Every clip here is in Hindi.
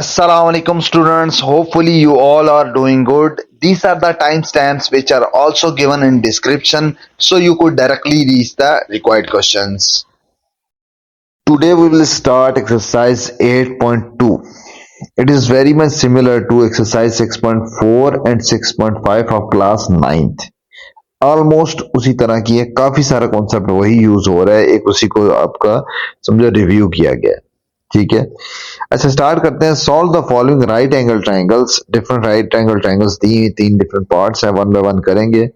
Assalamualaikum students. Hopefully you all are doing good. These are the timestamps which are also given in description so you could directly reach the required questions. Today we will start exercise 8.2. It is very much similar to exercise 6.4 and 6.5 of class 9th. Almost उसी तरह की है, काफी सारा कॉन्सेप्ट वही यूज हो रहा है, एक उसी को आपका समझो रिव्यू किया गया है। ठीक है, अच्छा स्टार्ट करते हैं। Solve the following right angle triangles. Different right angle triangles दी, तीन डिफरेंट पार्ट्स हैं, वन बाय वन करेंगे।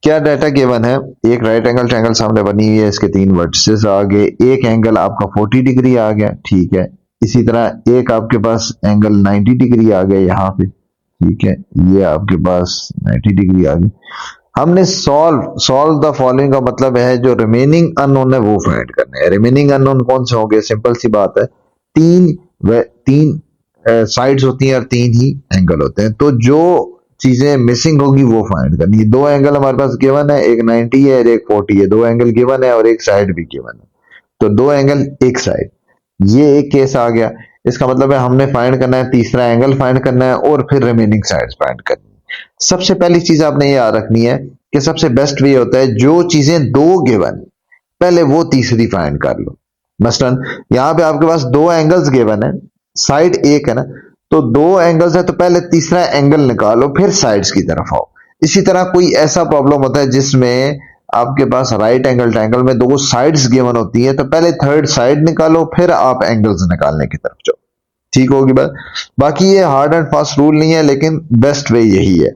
क्या डाटा गिवन है? एक राइट एंगल ट्राइंगल सामने बनी हुई है, इसके तीन वर्टिसेस आ गए, एक एंगल आपका 40 डिग्री आ गया। ठीक है, इसी तरह एक आपके पास एंगल 90 डिग्री आ गया यहाँ पे। ठीक है, ये आपके पास 90 डिग्री आ गई। हमने सॉल्व द फॉलोइंग का मतलब है जो रिमेनिंग अननोन है वो फाइंड करना है। रिमेनिंग अननोन कौन से होंगे? सिंपल सी बात है, तीन साइड्स होती हैं और तीन ही एंगल होते हैं, तो जो चीजें मिसिंग होगी वो फाइंड करनी है। दो एंगल हमारे पास गिवन है, एक 90 है और एक 40 है। दो एंगल गिवन है और एक साइड भी गिवन है, तो दो एंगल एक साइड, ये एक केस आ गया। इसका मतलब है हमने फाइंड करना है तीसरा एंगल फाइंड करना है और फिर रिमेनिंग साइड्स फाइंड करनी है। सबसे पहली चीज आपने ये याद रखनी है कि सबसे बेस्ट वे होता है जो चीजें दो गिवन पहले वो तीसरी फाइंड कर लो। मसलन यहां पे आपके पास दो एंगल्स गिवन है, साइड एक है ना, तो दो एंगल्स है तो पहले तीसरा एंगल निकालो फिर साइड्स की तरफ आओ। इसी तरह कोई ऐसा प्रॉब्लम होता है जिसमें आपके पास राइट एंगल ट्रायंगल में दो साइड्स गिवन होती है, तो पहले थर्ड साइड निकालो फिर आप एंगल्स निकालने की तरफ जाओ। ठीक होगी बात। बाकी ये हार्ड एंड फास्ट रूल नहीं है, लेकिन बेस्ट वे यही है।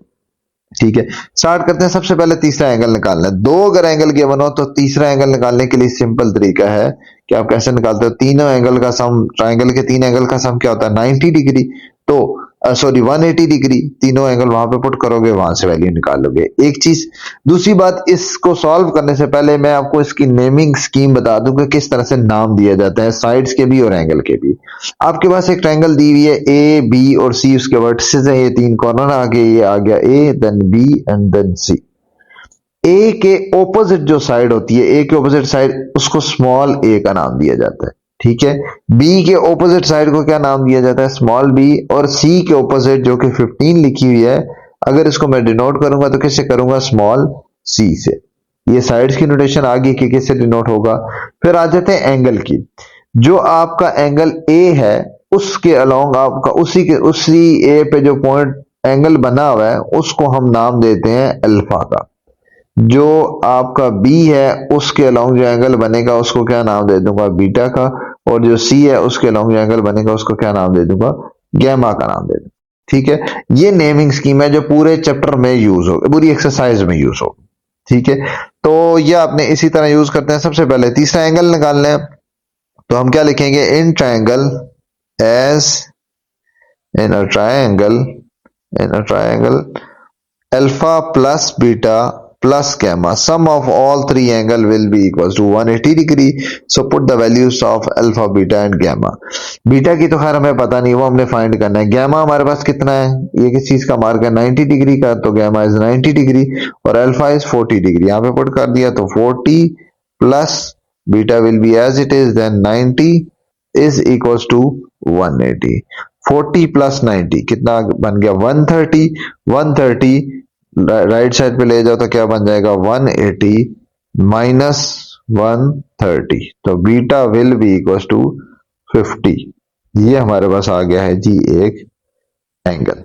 ठीक है, स्टार्ट करते हैं। सबसे पहले तीसरा एंगल निकालना है। दो अगर एंगल गिवन हो तो तीसरा एंगल निकालने के लिए सिंपल तरीका है कि आप कैसे निकालते हो। तीनों एंगल का सम, ट्राइंगल के तीन एंगल का सम क्या होता है? 90 डिग्री। तो सॉरी 180 डिग्री, तीनों एंगल वहां पे पुट करोगे, वहां से वैल्यू निकाल लोगे। एक चीज। दूसरी बात, इसको सॉल्व करने से पहले मैं आपको इसकी नेमिंग स्कीम बता दूं कि किस तरह से नाम दिया जाता है, साइड्स के भी और एंगल के भी। आपके पास एक ट्रायंगल दी हुई है, ए बी और सी उसके वर्टिसेस हैं, ये तीन कॉर्नर आ गए, ये आ गया A then B and then सी। ए के ऑपोजिट जो साइड होती है, ए के ऑपोजिट साइड, उसको स्मॉल ए का नाम दिया जाता है। ठीक है, बी के ऑपोजिट साइड को क्या नाम दिया जाता है? Small B. और सी के ऑपोजिट जो कि 15 लिखी हुई है, अगर इसको मैं डिनोट करूंगा तो किससे करूंगा? स्मॉल सी से। ये साइड्स की नोटेशन आगे की किससे डिनोट होगा? फिर आ जाते हैं एंगल की। जो आपका एंगल ए है उसके अलोंग आपका उसी ए पे जो पॉइंट एंगल बना हुआ है उसको हम नाम देते हैं अल्फा का। जो आपका बी है उसके अलोंग जो एंगल बनेगा उसको क्या नाम दे दूंगा? बीटा का। और जो सी है उसके अलोंग जो एंगल बनेगा उसको क्या नाम दे दूंगा? गैमा का नाम दे दूंगा। ठीक है, ये नेमिंग स्कीम है जो पूरे चैप्टर में यूज हो, पूरी एक्सरसाइज में यूज हो। ठीक है, तो ये आपने इसी तरह यूज करते हैं। सबसे पहले तीसरा एंगल निकालना है, तो हम क्या लिखेंगे? In triangle as in a triangle alpha plus beta plus gamma, sum of all three angle will be equals to 180 degree. So put the values of alpha, beta and gamma. Beta की तो खैर हमें पता नहीं, वो हमने फाइंड करना है। गैमा हमारे पास कितना है? ये किस चीज का मार्क है? 90 डिग्री का, तो गैमा इज 90 डिग्री और अल्फा इज 40 डिग्री। यहाँ पे पुट कर दिया तो 40 plus beta will be as it is, then 90 is equals to 180। 40 plus 90 कितना बन गया? 130। 130 राइट साइड पे ले जाओ तो क्या बन जाएगा? 180 माइनस 130, तो beta will be equal to 50। ये हमारे पास आ गया है जी एक एंगल।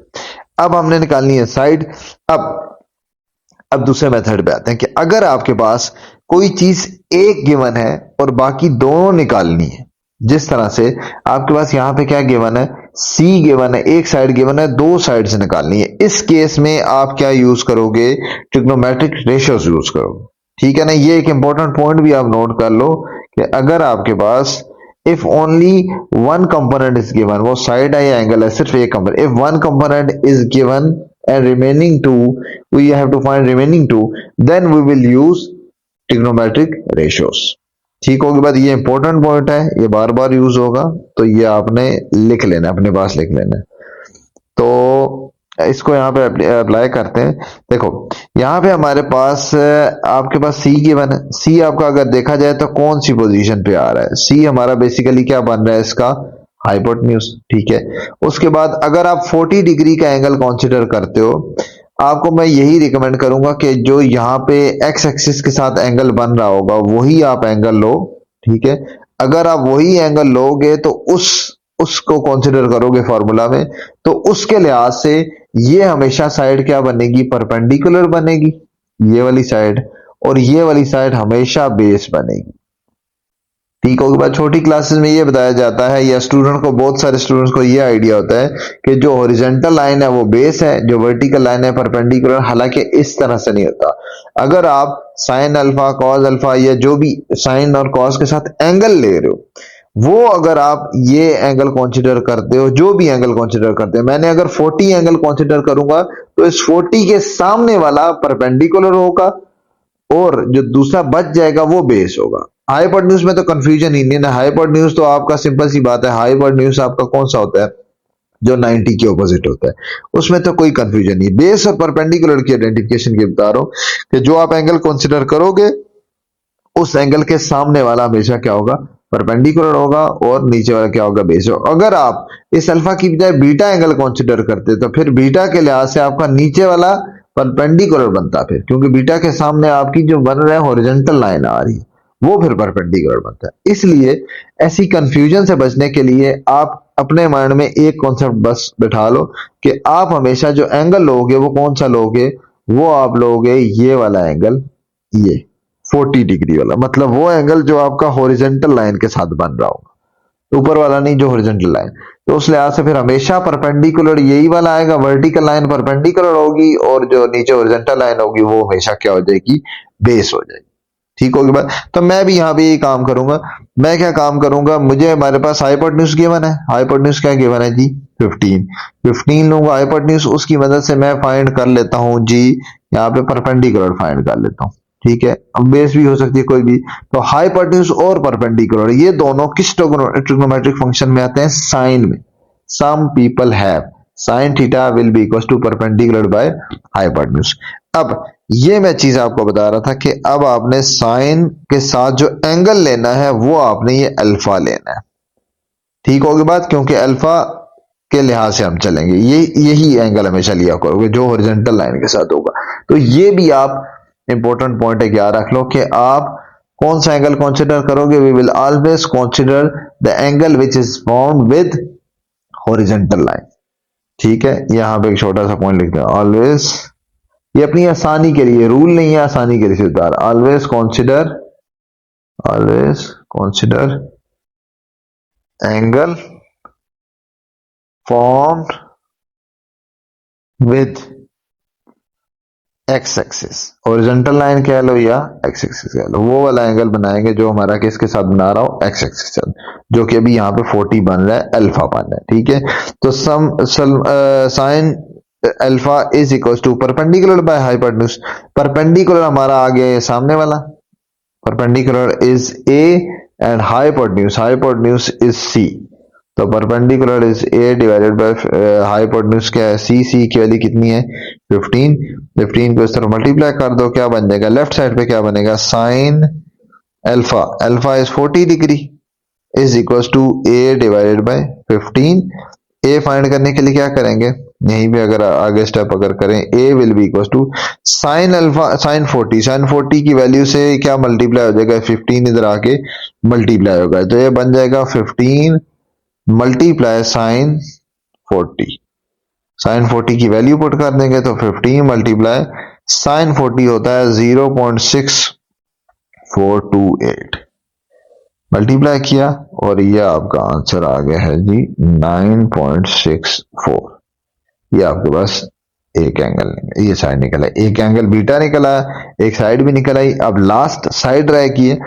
अब हमने निकालनी है साइड। अब दूसरे मेथड पे आते हैं कि अगर आपके पास कोई चीज एक गिवन है और बाकी दोनों निकालनी है। जिस तरह से आपके पास यहां पे क्या गिवन है? सी गिवन है, एक साइड गिवन है, दो साइड से निकालनी है। इस केस में आप क्या यूज करोगे? ट्रिग्नोमेट्रिक रेशियोज यूज करोगे। ठीक है ना, ये एक इंपॉर्टेंट पॉइंट भी आप नोट कर लो कि अगर आपके पास if only one component is given, वो साइड है या एंगल है, सिर्फ एक component, if one component is given and remaining two, we have to find remaining two, then we will use trigonometric ratios. ठीक होगी बात। ये इंपॉर्टेंट पॉइंट है, ये बार बार यूज होगा, तो ये आपने लिख लेना, अपने पास लिख लेना। तो इसको यहाँ पे अप्लाई करते हैं। देखो यहाँ पे हमारे पास आपके पास सी गिवन है। सी आपका अगर देखा जाए तो कौन सी पोजीशन पे आ रहा है? सी हमारा बेसिकली क्या बन रहा है? इसका हाइपोटेन्यूज, ठीक है। उसके बाद अगर आप 40 डिग्री का एंगल कंसीडर करते हो, आपको मैं यही रिकमेंड करूंगा कि जो यहाँ पे एक्स एक्सिस के साथ एंगल बन रहा होगा वही आप एंगल लो, ठीक है। अगर आप वही एंगल लोगे तो उसको कंसीडर करोगे फॉर्मूला में, तो उसके लिहाज से ये हमेशा साइड क्या बनेगी, परपेंडिकुलर बनेगी, ये वाली साइड, और ये वाली साइड हमेशा बेस बनेगी। ठीक होगी बात। छोटी क्लासेस में ये बताया जाता है, या स्टूडेंट को, बहुत सारे स्टूडेंट्स को ये आइडिया होता है कि जो हॉरिजॉन्टल लाइन है वो बेस है, जो वर्टिकल लाइन है परपेंडिकुलर, हालांकि इस तरह से नहीं होता। अगर आप साइन अल्फा, कॉस अल्फा, या जो भी साइन और कॉस के साथ एंगल ले रहे हो, वो अगर आप ये एंगल कंसीडर करते हो, जो भी एंगल कंसीडर करते हो, मैंने अगर 40 एंगल कंसीडर करूंगा तो इस 40 के सामने वाला परपेंडिकुलर होगा और जो दूसरा बच जाएगा वो बेस होगा। हाइपोटेन्यूज में तो कंफ्यूजन ही नहीं ना। हाइपोटेन्यूज तो आपका सिंपल सी बात है, हाइपोटेन्यूज आपका कौन सा होता है, जो 90 के ऑपोजिट होता है, उसमें तो कोई कंफ्यूजन नहीं। बेस और परपेंडिकुलर की आइडेंटिफिकेशन की बता रहा हूं कि जो आप एंगल कंसीडर करोगे उस एंगल के सामने वाला हमेशा क्या होगा, परपेंडिकुलर होगा, और नीचे वाला क्या होगा, बेस होगा। अगर आप इस अल्फा की बजाय बीटा एंगल कंसीडर करते तो फिर बीटा के लिहाज से आपका नीचे वाला परपेंडिकुलर बनता, फिर क्योंकि बीटा के सामने आपकी जो बन रहा है हॉरिजॉन्टल लाइन आ रही है, वो फिर परपेंडिकुलर बनता है। इसलिए ऐसी कंफ्यूजन से बचने के लिए आप अपने माइंड में एक कॉन्सेप्ट बस बिठा लो कि आप हमेशा जो एंगल लोगे वो कौन सा लोगे, वो आप लोगे ये वाला एंगल, ये 40 डिग्री वाला, मतलब वो एंगल जो आपका हॉरिजॉन्टल लाइन के साथ बन रहा होगा, ऊपर वाला नहीं, जो हॉरिजॉन्टल लाइन। तो उस लिहाज से फिर हमेशा परपेंडिकुलर यही वाला आएगा, वर्टिकल लाइन परपेंडिकुलर होगी और जो नीचे हॉरिजॉन्टल लाइन होगी वो हमेशा क्या हो जाएगी, बेस हो जाएगी। ठीक होगी बात। तो मैं भी यहाँ पे यही काम करूंगा। मैं क्या काम करूंगा, मुझे हमारे पास हाइपोटेन्यूज गिवन है, हाइपोटेन्यूज क्या गिवन है जी, 15 लूंगा हाइपोटेन्यूज, उसकी मदद से मैं फाइंड कर लेता हूं जी, यहाँ पे परपेंडिकुलर फाइंड कर लेता हूं, ठीक है। अब बेस भी हो सकती है कोई भी। तो हाइपोटेन्यूज और परपेंडिकुलर ये दोनों किस ट्रिग्नोमेट्रिक फंक्शन में आते हैं, साइन में। Some people have sine theta will be equal to perpendicular by hypotenuse. अब ये मैं चीज आपको बता रहा था कि अब आपने साइन के साथ जो एंगल लेना है वो आपने ये अल्फा लेना है। ठीक होगी बात, क्योंकि अल्फा के लिहाज से हम चलेंगे, यही एंगल हमेशा लिया करोगे जो हॉरिजॉन्टल लाइन के साथ होगा। तो ये भी आप इंपॉर्टेंट पॉइंट है, याद रख लो कि आप कौन सा एंगल कंसीडर करोगे। We will always consider the angle which is found with horizontal line. ठीक है, यहां पे एक छोटा सा पॉइंट लिखते हैं, ऑलवेज, ये अपनी आसानी के लिए, रूल नहीं है, आसानी के लिए उतार, always consider angle formed with x axis, horizontal line कह लो या एक्स एक्सिस कह लो, वो वाला एंगल बनाएंगे जो हमारा किसके साथ बना रहा हो, एक्स एक्सिस के साथ, जो कि अभी यहाँ पे 40 बन रहा है, अल्फा बन रहा है। ठीक है, तो sine alpha is equal to perpendicular by hypotenuse. Perpendicular हमारा आ गया ये सामने वाला, perpendicular is A and hypotenuse is C. तो perpendicular is A divided by hypotenuse क्या है, सी की वैल्यू कितनी है, 15 को इस तरह मल्टीप्लाई कर दो, क्या बन जाएगा, लेफ्ट साइड पे क्या बनेगा, sine alpha is 40 degree is equal to A divided by 15। A find करने के लिए क्या करेंगे, यहीं पे अगर आगे स्टेप अगर करें, A will be equal to sine alpha, sine 40 की वैल्यू से क्या मल्टीप्लाई हो जाएगा, 15 इधर आके मल्टीप्लाई होगा, तो ये बन जाएगा 15 मल्टीप्लाई साइन 40। साइन 40 की वैल्यू पुट कर देंगे तो 15 मल्टीप्लाई साइन 40 होता है 0.6428, मल्टीप्लाई किया और ये आपका आंसर आ गया है जी 9.64। ये आपके पास एक एंगल, ये साइड निकला, एक एंगल बीटा निकला, एक साइड भी निकल आई। अब लास्ट साइड रह गई है।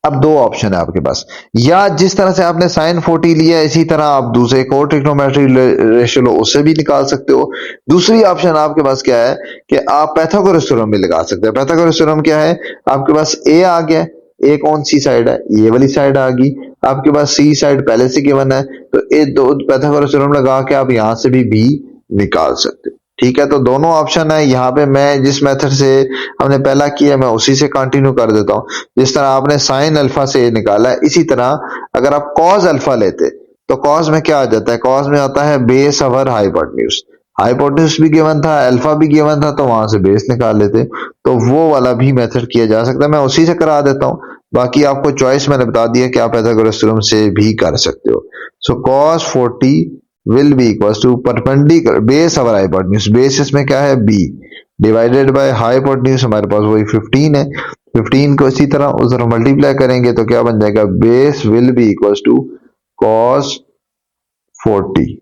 अब दो ऑप्शन है आपके पास, या जिस तरह से आपने साइन 40 लिया इसी तरह आप दूसरे एक और ट्रिग्नोमेट्रिक रेशियो लो, उससे भी निकाल सकते हो। दूसरी ऑप्शन आपके पास क्या है कि आप पाइथागोरस थ्योरम भी लगा सकते हैं। पाइथागोरस थ्योरम क्या है, आपके पास ए आ गया, ए कौन सी साइड है, ये वाली साइड आ गई, आपके पास सी साइड पहले से गिवन है, तो ए दो पाइथागोरस थ्योरम लगा के आप यहां से भी निकाल सकते हो। ठीक है, तो दोनों ऑप्शन है। यहाँ पे मैं जिस मेथड से हमने पहला किया मैं उसी से कंटिन्यू कर देता हूँ। जिस तरह आपने साइन अल्फा से निकाला है, इसी तरह अगर आप कॉस अल्फा लेते तो कॉस में क्या आ जाता है, कॉस में आता है बेस ओवर हाइपोटेन्यूज। हाइपोटेन्यूज भी गिवन था, अल्फा भी गिवन था, तो वहां से बेस निकाल लेते। तो वो वाला भी मेथड किया जा सकता है, मैं उसी से करा देता हूँ। बाकी आपको चॉइस मैंने बता दिया कि आप पाइथागोरस थ्योरम से भी कर सकते हो। So cos 40 will be equal to perpendicular base over hypotenuse, base इसमें क्या है b, डिवाइडेड बाय हाइपोटेन्यूज हमारे पास वही 15 है। 15 को इसी तरह उस तरह मल्टीप्लाई करेंगे तो क्या बन जाएगा, base will be equal to cos 40,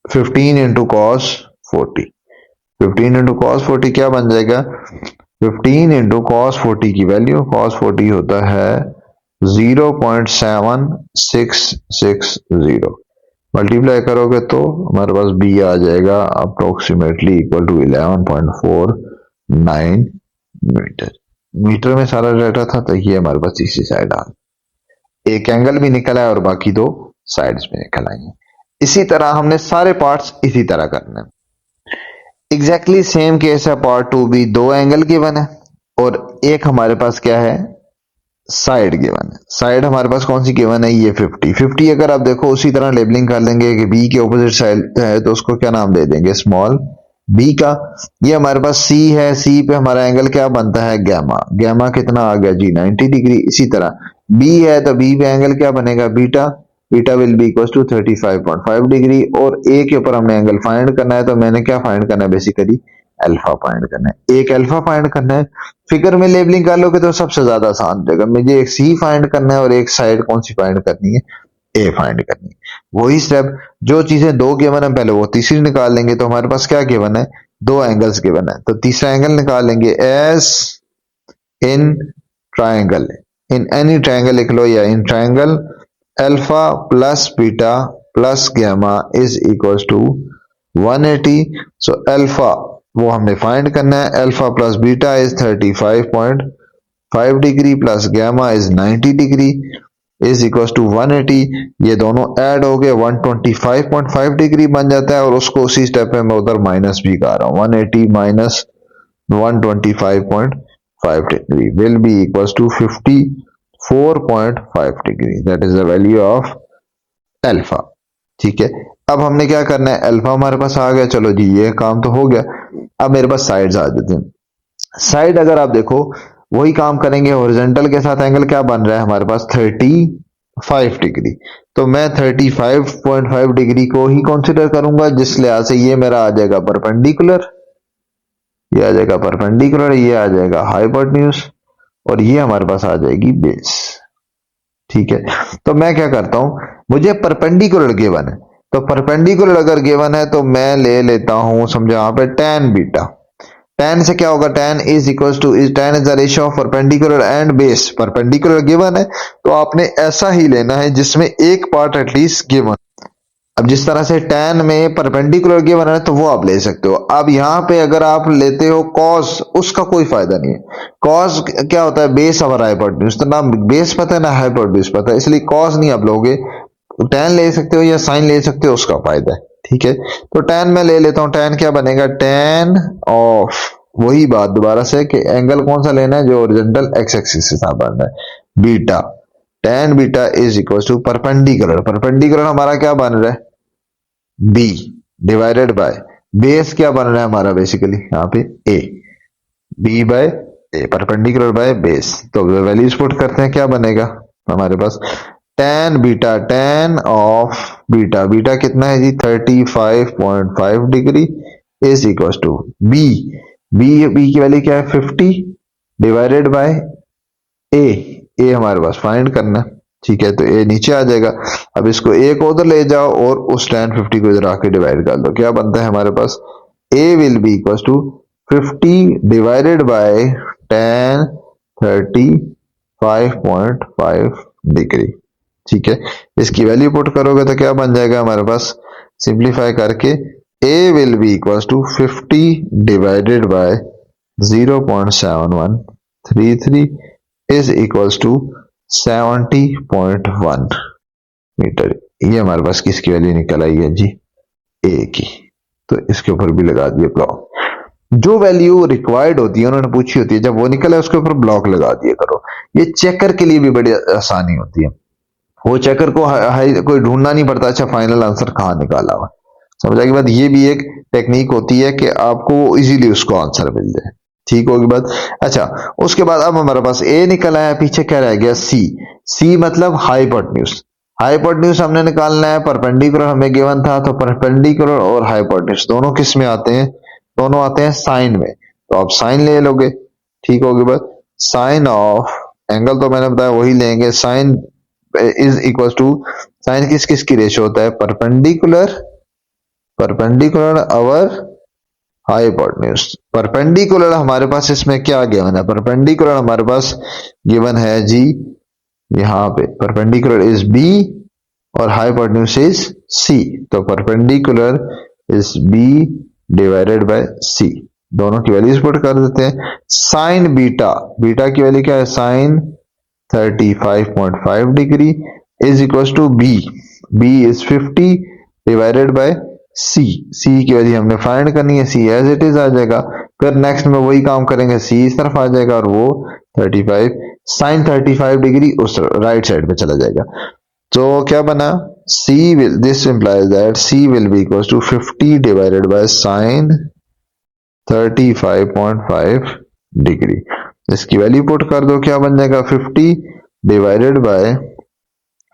15 into cos 40, 15 into cos 40 क्या बन जाएगा, 15 इंटू कॉस 40 की वैल्यू, कॉस 40 होता है 0.7660, मल्टीप्लाई करोगे तो हमारे पास बी आ जाएगा approximately equal to 11.49 metre. Metre में सारा डाटा था, तो ये हमारे पास तीसरी साइड आ, एक एंगल भी निकल आया और बाकी दो साइड्स भी निकल आई हैं। इसी तरह हमने सारे पार्ट्स इसी तरह करने हैं। एग्जैक्टली सेम केस है पार्ट टू भी, दो एंगल गिवन है और एक हमारे पास क्या है, साइड गिवन है। साइड हमारे पास कौन सी गिवन है, ये 50 50। अगर आप देखो उसी तरह लेबलिंग कर लेंगे कि बी के ऑपोजिट साइड है तो उसको क्या नाम दे देंगे, स्मॉल बी का। ये हमारे पास सी है, सी पे हमारा एंगल क्या बनता है, गैमा। गैमा कितना आ गया जी, 90 डिग्री। इसी तरह बी है तो बी पे एंगल क्या बनेगा, beta. Beta will be equal to 35.5 degree. और ए के ऊपर हमने एंगल फाइंड करना है, तो मैंने क्या फाइंड करना है, बेसिकली अल्फा फाइंड करना है। एक अल्फा फाइंड करना है, फिगर में लेबलिंग कर लोगे तो सबसे ज्यादा आसान रहेगा। मुझे एक सी फाइंड करना है और एक साइड कौन सी फाइंड करनी है, ए फाइंड करनी है। वही स्टेप, जो चीजें दो गिवन है पहले वो तीसरी निकाल लेंगे। तो हमारे पास क्या गिवन है, दो एंगल्स गिवन है, तो तीसरा एंगल निकाल लेंगे as in triangle, in any triangle लिख लो, या in triangle alpha plus beta plus gamma is equal to 180। So alpha वो हमने फाइंड करना है, alpha plus beta is 35.5 degree plus gamma is 90 degree is equal to 180। ये दोनों ऐड हो गए 125.5 डिग्री बन जाता है, और उसको उसी स्टेप में मैं उधर माइनस भी कर रहा हूं, 180 minus 125.5 degree will be equal to 54.5 degree, that is the value of alpha. ठीक है, अब हमने क्या करना है, अल्फा हमारे पास आ गया, चलो जी ये काम तो हो गया। अब मेरे पास साइड्स आ जाते हैं। साइड अगर आप देखो वही काम करेंगे, हॉरिजॉन्टल के साथ एंगल क्या बन रहा है हमारे पास, 35 डिग्री। तो मैं 35.5 डिग्री को ही कंसिडर करूंगा, जिस लिहाज से ये मेरा आ जाएगा परपेंडिकुलर, ये आ जाएगा परपेंडिकुलर, ये आ जाएगा हाइपोटेन्यूज, और ये हमारे पास आ जाएगी बेस। ठीक है, तो मैं क्या करता हूं, मुझे परपेंडिकुलर गिवन है, तो परपेंडिकुलर अगर गिवन है तो मैं ले लेता हूं, समझो यहां पे tan बीटा। tan से क्या होगा, tan is equal to, is tan is the ratio of perpendicular and base. Perpendicular given है तो आपने ऐसा ही लेना है जिसमें एक पार्ट एटलीस्ट गिवन। अब जिस तरह से tan में परपेंडिकुलर गिवन है तो वो आप ले सकते हो। अब यहाँ पे अगर आप लेते हो cos, उसका कोई फायदा नहीं है। cos क्या होता है, बेस ओवर हाइपोटेन्यूज, तो ना बेस पता है ना हाइपोटेन्यूज पता है, इसलिए cos नहीं आप लोगे, tan ले सकते हो या sin ले सकते हो, उसका फायदा है। ठीक है, तो tan मैं ले लेता हूं, tan क्या बनेगा, tan ऑफ, वही बात दोबारा से कि एंगल कौन सा लेना है, जो ओरिजेंटल एक्स एक्सिस के साथ बनना है, beta. tan beta is equal to perpendicular, perpendicular हमारा क्या बन रहा है, बी डिवाइडेड बाय बेस क्या बन रहा है हमारा, बेसिकली यहाँ पे A, B by A, perpendicular by base. तो वैल्यूज पुट करते हैं, क्या बनेगा हमारे पास, tan beta, tan of beta, beta कितना है जी 35.5 degree is equal to B, B की वैल्यू क्या है 50 डिवाइडेड बाय ए, ए हमारे पास फाइंड करना है। ठीक है, तो ए नीचे आ जाएगा। अब इसको ए को उधर ले जाओ और उस tan 50 को इधर आके डिवाइड कर दो, क्या बनता है हमारे पास, A will be equal to 50 divided by tan 35.5 degree. ठीक है, इसकी वैल्यू पुट करोगे तो क्या बन जाएगा हमारे पास, सिंप्लीफाई करके a will be equal to 50 divided by 0.7133 is equals to 70.1 metre. ये हमारे पास किसकी वैल्यू निकल आई है जी, ए की। तो इसके ऊपर भी लगा दिए ब्लॉक, जो वैल्यू रिक्वायर्ड होती है उन्होंने पूछी होती है, जब वो निकला उसके ऊपर ब्लॉक लगा दिया करो, ये चेकर के लिए भी बड़ी आसानी होती है। वो चेकर को कोई ढूंढना नहीं पड़ता अच्छा फाइनल आंसर कहाँ निकाला हुआ। समझा की बात। ये भी एक टेक्निक होती है कि आपको इजीली उसको आंसर मिल जाए। ठीक होगी बात। अच्छा, उसके बाद अब हमारे पास ए निकल आया, पीछे क्या रह गया सी। सी मतलब हाइपोटेन्यूज। हाइपोटेन्यूज हमने निकालना है, परपेंडिकुलर हमें गिवन था, तो परपेंडिकुलर और हाइपोटेन्यूज दोनों किस में आते हैं, दोनों आते हैं साइन में। तो आप साइन ले लोगे। ठीक होगी बात। साइन ऑफ एंगल तो मैंने बताया वही लेंगे, sine is equal to, sine किस किस की रेशो होता है, perpendicular, perpendicular over hypotenuse. Perpendicular हमारे पास इसमें क्या गिवन है, परपेंडिकुलर हमारे पास गिवन है जी, यहाँ पे परपेंडिकुलर इज बी और हाइपोटेन्यूज इज सी। तो perpendicular is B divided by C. दोनों की वैल्यूज पुट कर देते हैं। साइन बीटा, बीटा की वैल्यू क्या है, sine 35.5 degree is equal to B, B is 50 divided by C. C की वैल्यू हमने फाइंड करनी है, सी एज इट इज आ जाएगा। फिर नेक्स्ट में वही काम करेंगे, सी इस तरफ आ जाएगा और वो 35 साइन 35 डिग्री उस राइट साइड पे चला जाएगा। तो क्या बना, C will, this implies that C will be equals to 50 divided by sine 35.5 degree. इसकी वैल्यू पुट कर दो, क्या बन जाएगा 50 डिवाइडेड बाय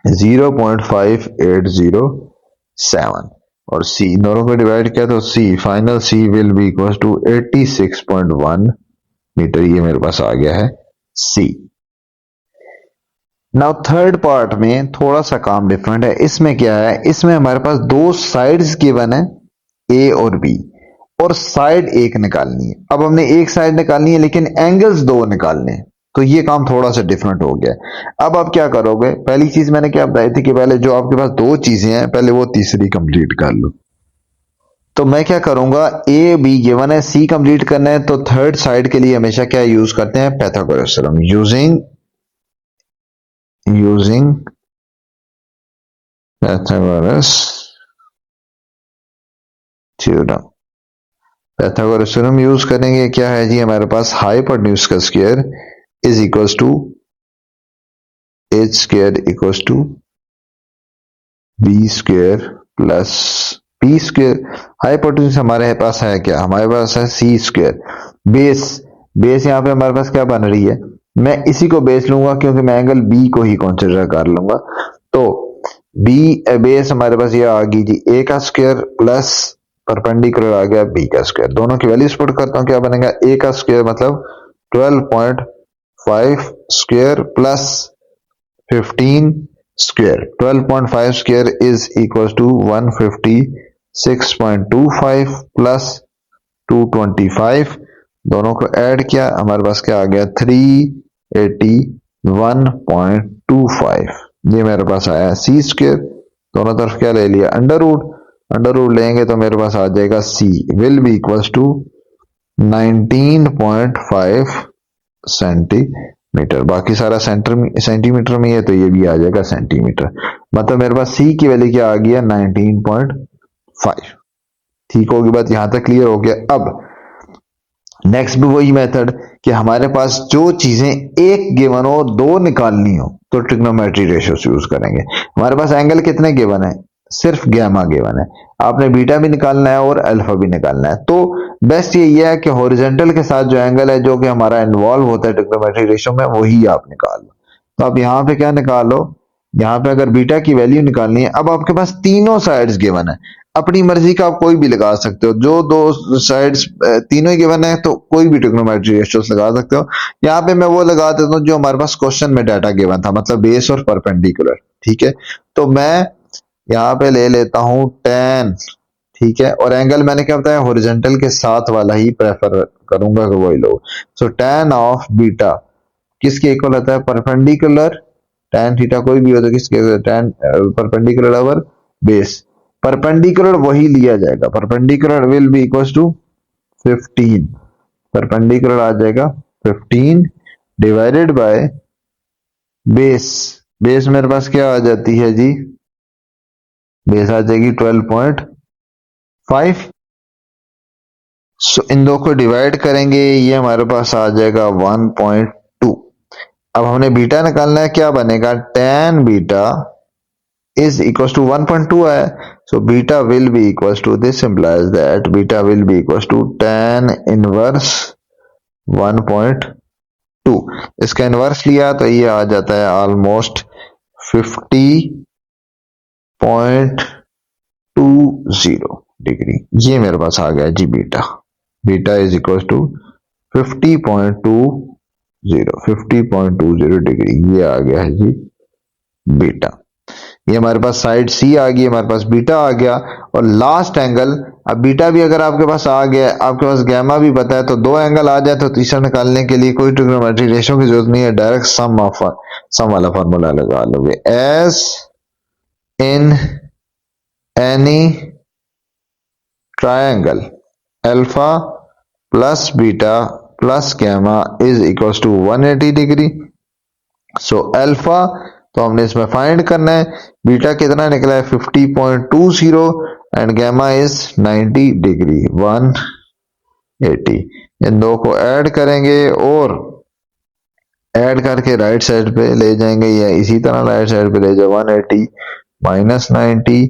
0.5807 और C दोनों को डिवाइड किया तो C final C will be equal to 86.1 metre. ये मेरे पास आ गया है C। नाउ थर्ड पार्ट में थोड़ा सा काम डिफरेंट है। इसमें क्या है, इसमें हमारे पास दो साइड्स गिवन है ए और बी और साइड एक निकालनी है। अब हमने एक साइड निकालनी है लेकिन एंगल्स दो निकालने हैं, तो ये काम थोड़ा सा डिफरेंट हो गया। अब आप क्या करोगे, पहली चीज मैंने क्या बताई थी कि पहले जो आपके पास दो चीजें हैं पहले वो तीसरी कंप्लीट कर लो। तो मैं क्या करूंगा, ए बी गिवन है, सी कंप्लीट करना है, तो थर्ड साइड के लिए हमेशा क्या यूज करते हैं, Pythagoras theorem. Using Pythagoras theorem. Pythagoras theorem use करेंगे, क्या है जी हमारे पास, हाइपोटेन्यूज का square is equals to H square equals to B square plus P square. Hypotenuse हमारे पास है क्या, हमारे पास है सी स्क्वायर। बेस, बेस यहाँ पे हमारे पास क्या बन रही है, मैं इसी को बेस लूंगा क्योंकि मैं एंगल बी को ही कंसीडर कर लूंगा। तो बी बेस हमारे पास ये आ गई जी ए का स्क्वायर प्लस परपेंडिकुलर आ गया बी का स्क्वायर। दोनों की वैल्यूज पुट करता हूं, क्या बनेगा, ए का स्क्वायर मतलब 12.5 square plus 15 square. 12.5 square is equal to 156.25 plus 225। दोनों को ऐड किया, हमारे पास क्या आ गया 381.25। ये मेरे पास आया सी स्क्वायर। दोनों तरफ क्या ले लिया, अंडर रूट। अंडर रूट लेंगे तो मेरे पास आ जाएगा C will be equals to 19.5 centimetre. बाकी सारा सेंटीमीटर में है तो ये भी आ जाएगा सेंटीमीटर। मतलब मेरे पास सी की वैल्यू क्या आ गया 19.5। ठीक होगी बात, यहां तक क्लियर हो गया। अब नेक्स्ट भी वही मेथड कि हमारे पास जो चीजें एक गिवन हो दो निकालनी हो तो ट्रिग्नोमेट्री रेशियोस यूज करेंगे। हमारे पास एंगल कितने गिवन है, सिर्फ गैमा गिवन है, आपने बीटा भी निकालना है और अल्फा भी निकालना है। तो बेस्ट यही है कि हॉरिजॉन्टल के साथ जो एंगल है जो कि हमारा इन्वॉल्व होता है ट्रिग्नोमेट्री रेशियो में वही आप निकाल लो। तो आप यहाँ पे क्या निकाल लो, यहाँ पे अगर बीटा की वैल्यू निकालनी है, अब आपके पास तीनों साइड्स गिवन है, अपनी मर्जी का आप कोई भी लगा सकते हो। जो दो साइड्स तीनों ही गिवन है तो कोई भी ट्रिग्नोमेट्री रेशियोस लगा सकते हो। यहाँ पे मैं वो लगा देता हूँ जो हमारे पास क्वेश्चन में डाटा गिवन था, मतलब बेस और परपेंडिकुलर। ठीक है, तो मैं यहाँ पे ले लेता हूँ tan। ठीक है, और एंगल मैंने क्या बताया, हॉरिजॉन्टल के साथ वाला ही प्रेफर करूंगा कि वही लो। सो tan ऑफ बीटा किसके इक्वल होता है, परपेंडिकुलर tan थीटा कोई भी हो तो किसके, tan perpendicular over base. Perpendicular वही लिया जाएगा, perpendicular will be equal to 15। Perpendicular आ जाएगा 15 डिवाइडेड बाय बेस। बेस मेरे पास क्या आ जाती है जी, बेस आ जाएगी 12.5। सो इन दो को डिवाइड करेंगे, ये हमारे पास आ जाएगा 1.2। अब हमने बीटा निकालना है, क्या बनेगा tan beta is equals to 1.2 है, so beta will be equals to, this implies that beta will be equals to tan inverse 1.2। इसका इनवर्स लिया तो ये आ जाता है ऑलमोस्ट 50.20 डिग्री। ये मेरे पास आ गया जी beta. Beta is equal to 50.20 degree, ये आ गया है जी बीटा। ये हमारे पास साइड सी आ गई, हमारे पास बीटा आ गया। और लास्ट एंगल, अब बीटा भी अगर आपके पास आ गया, आपके पास गैमा भी पता है, तो दो एंगल आ जाए तो तीसरा निकालने के लिए कोई ट्रिग्नोमेट्रिक रेशियो की जरूरत नहीं है, डायरेक्ट सम वाला फॉर्मूला लगा लोगे। As in any triangle alpha plus beta plus gamma is equal to 180 degree. So alpha तो हमने इसमें फाइंड करना है, बीटा कितना निकला है 50.20 एंड गैमा इज 90 डिग्री 180। इन दो को ऐड करेंगे और ऐड करके राइट साइड पे ले जाएंगे, या इसी तरह राइट साइड पे ले जाओ। 180 माइनस 90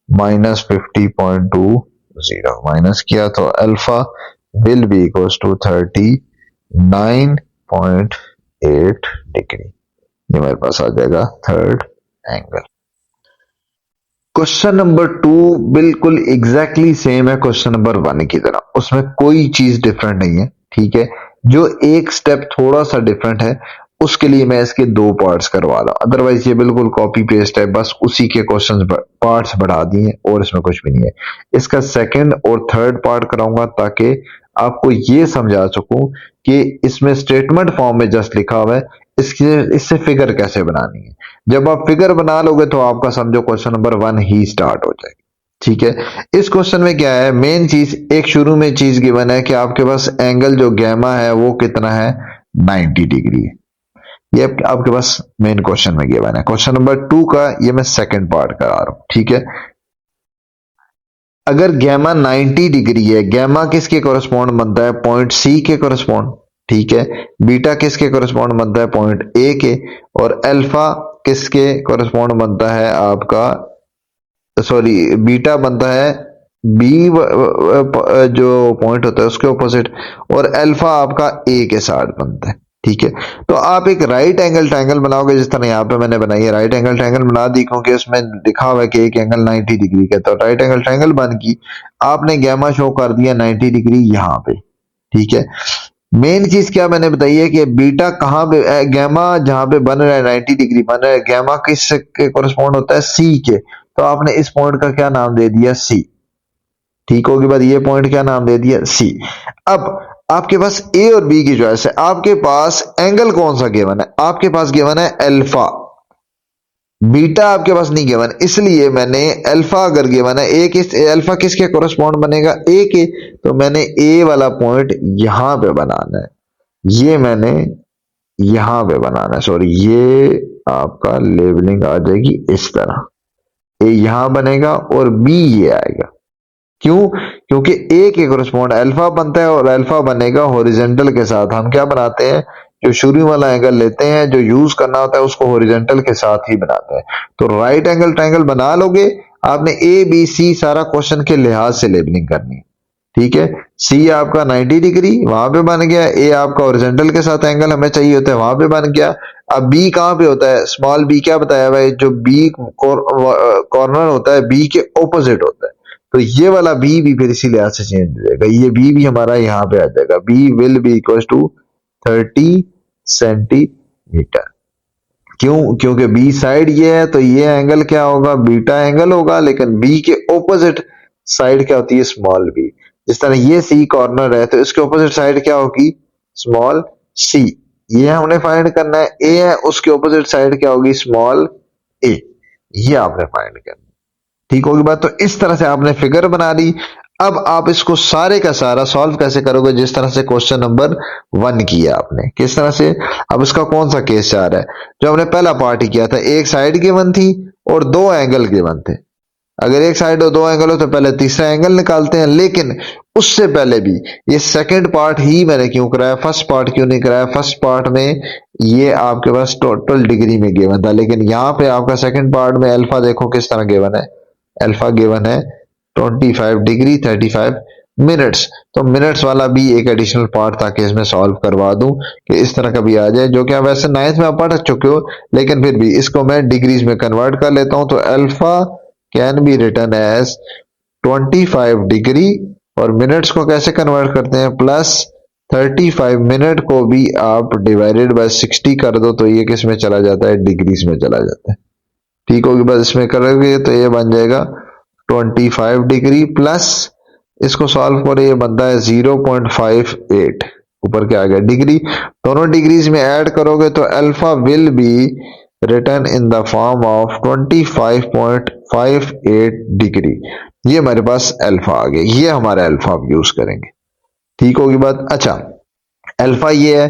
माइनस 50.20 माइनस किया तो alpha will be equals to 39.8 degree. ये मेरे पास आ जाएगा थर्ड एंगल। क्वेश्चन नंबर 2 बिल्कुल एग्जैक्टली सेम है क्वेश्चन नंबर 1 की तरह, उसमें कोई चीज डिफरेंट नहीं है, ठीक है। जो एक स्टेप थोड़ा सा डिफरेंट है उसके लिए मैं इसके दो पार्ट्स करवा रहा हूं, अदरवाइज ये बिल्कुल कॉपी पेस्ट है, बस उसी के क्वेश्चन पार्ट्स बढ़ा दिए और इसमें कुछ भी नहीं है। इसका सेकंड और थर्ड पार्ट कराऊंगा ताकि आपको ये समझा सकूं कि इसमें स्टेटमेंट फॉर्म में जस्ट लिखा हुआ है, इससे फिगर कैसे बनानी है। जब आप फिगर बना लोगे तो आपका समझो क्वेश्चन नंबर 1 ही स्टार्ट हो जाएगा, ठीक है। इस क्वेश्चन में क्या है, मेन चीज एक शुरू में चीज गिवन है कि आपके पास एंगल जो गैमा है वो कितना है 90 डिग्री है। ये आपके पास मेन क्वेश्चन में गिवन है। क्वेश्चन नंबर 2 का ये मैं सेकंड पार्ट करा रहा हूं, ठीक है। अगर गैमा 90 डिग्री है, गैमा किसके कोरस्पॉन्ड बनता है, पॉइंट सी के कोरस्पॉन्ड, ठीक है। बीटा किसके कोरस्पॉन्ड बनता है, पॉइंट ए के। और अल्फा किसके कोरस्पॉन्ड बनता है आपका, सॉरी बीटा बनता है बी जो पॉइंट होता है उसके ऑपोजिट, और अल्फा आपका ए के साथ बनता है, ठीक है। तो आप एक राइट एंगल ट्रायंगल बनाओगे, जिस तरह यहाँ पे मैंने बनाई है राइट एंगल ट्रायंगल बना दी, क्योंकि उसमें लिखा हुआ है कि एक एंगल 90 डिग्री का, तो राइट एंगल ट्रायंगल बन गई। आपने गैमा शो कर दिया 90 डिग्री यहाँ पे, ठीक है। मेन चीज क्या मैंने बताई है कि बीटा कहां पे, गैमा जहां पे बन रहा है 90 डिग्री बन रहा है, गैमा किस के कोरस्पॉन्ड होता है, सी के। तो आपने इस पॉइंट का क्या नाम दे दिया, सी, ठीक होगी बात। ये पॉइंट क्या नाम दे दिया, सी। अब आपके पास ए और बी की चॉइस है, आपके पास एंगल कौन सा गिवन है, आपके पास गिवन है अल्फा, बीटा आपके पास नहीं गिवन, इसलिए मैंने अल्फा अगर गिवन है, ए किस, अल्फा किसके कोरस्पॉन्ड बनेगा, ए के, तो मैंने ए वाला पॉइंट यहां पे बनाना है, ये मैंने यहां पे बनाना है, सॉरी ये आपका लेबलिंग आ जाएगी इस तरह, ए यहां बनेगा और बी ये आएगा। क्यों, क्योंकि ए के कोरस्पॉन्ड अल्फा बनता है और अल्फा बनेगा हॉरिजॉन्टल के साथ। हम क्या बनाते हैं, जो शुरू वाला एंगल लेते हैं, जो यूज करना होता है उसको हॉरिजॉन्टल के साथ ही बनाते हैं। तो राइट एंगल ट्रायंगल बना लोगे, आपने ए बी सी सारा क्वेश्चन के लिहाज से लेबलिंग करनी है, ठीक है। सी आपका 90 डिग्री वहां पे बन गया, ए आपका हॉरिजॉन्टल के साथ एंगल हमें चाहिए होता है वहां पे बन गया। अब बी कहां पे होता है, स्मॉल बी क्या बताया भाई, जो बी कॉर्नर होता है बी के ऑपोजिट होता है, तो ये वाला बी भी फिर इसी लिहाज से चेंज हो जाएगा, ये बी भी हमारा यहाँ पे आ जाएगा, B will be equal to 30 centimetre. क्यों, क्योंकि बी साइड ये है तो ये एंगल क्या होगा, बीटा एंगल होगा, लेकिन बी के ऑपोजिट साइड क्या होती है, स्मॉल बी। जिस तरह ये सी कॉर्नर है तो इसके ऑपोजिट साइड क्या होगी, स्मॉल सी। ये हमने फाइंड करना है, ए है उसके ऑपोजिट साइड क्या होगी, स्मॉल ए, ये आपने फाइंड करना, ठीक होगी बात। तो इस तरह से आपने फिगर बना ली। अब आप इसको सारे का सारा सॉल्व कैसे करोगे, जिस तरह से क्वेश्चन नंबर 1 किया आपने, किस तरह से। अब इसका कौन सा केस चाह रहा है, जो हमने पहला पार्ट ही किया था, एक साइड गिवन थी और दो एंगल गिवन थे। अगर एक साइड और दो एंगल हो तो पहले तीसरा एंगल निकालते हैं, लेकिन उससे पहले भी ये सेकंड पार्ट ही मैंने क्यों कराया, फर्स्ट पार्ट क्यों नहीं कराया। फर्स्ट पार्ट में ये आपके पास टोटल डिग्री में गिवन था, लेकिन यहाँ पे आपका सेकंड पार्ट में अल्फा देखो किस तरह गिवन है। अल्फा गिवन है 25 डिग्री 35 मिनट्स। तो मिनट्स वाला भी एक एडिशनल पार्ट ताकि इसमें सॉल्व करवा दूं कि इस तरह का भी आ जाए, जो कि आप वैसे 9th में आप पढ़ चुके हो, लेकिन फिर भी इसको मैं डिग्रीज में कन्वर्ट कर लेता हूं। तो alpha can be written as 25 degree, और मिनट्स को कैसे कन्वर्ट करते हैं, प्लस 35 मिनट को भी आप डिवाइडेड बाय 60 कर दो, तो ये किस में चला जाता है, डिग्रीज में चला जाता है। ठीक होगी, बस इसमें करोगे तो ये बन जाएगा 25 डिग्री प्लस, इसको सॉल्व करो, ये बनता है 0.58, ऊपर क्या आ गया डिग्री, दोनों डिग्रीज में ऐड करोगे तो alpha will B return in the form of 25.58 degree. ये हमारे पास अल्फा आ गया, ये हमारा अल्फा आप यूज करेंगे। ठीक होगी बात। अच्छा, अल्फा ये है,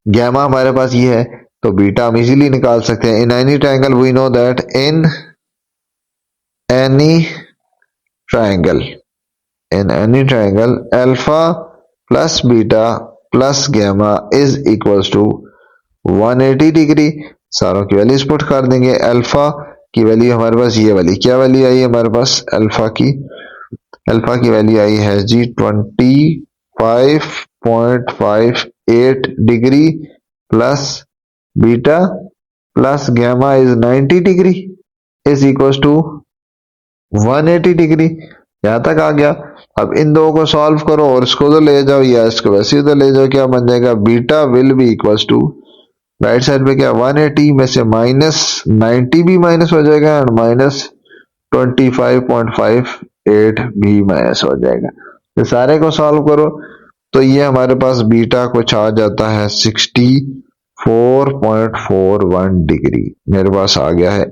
गैमा हमारे पास ये है, तो बीटा हम इजीली निकाल सकते हैं। In any triangle we know that in any triangle alpha plus beta plus gamma is equals to 180 degree. सारों की वैल्यूज पुट कर देंगे। अल्फा की वैल्यू हमारे पास ये वाली, क्या वैल्यू आई हमारे पास अल्फा की वैल्यू आई है जी 25.58 degree plus beta plus gamma is 90 degree is equal to 180 degree. यहां तक आ गया। अब इन दो को सॉल्व करो और इसको तो ले जाओ या इसको वैसे तो ले जाओ, क्या बन जाएगा, beta will be equal to, right side पे क्या 180 में से माइनस 90 भी माइनस हो जाएगा और माइनस 25.58 भी माइनस हो जाएगा। तो सारे को सॉल्व करो तो ये हमारे पास बीटा कुछ आ जाता है 64.41 डिग्री। मेरे पास आ गया है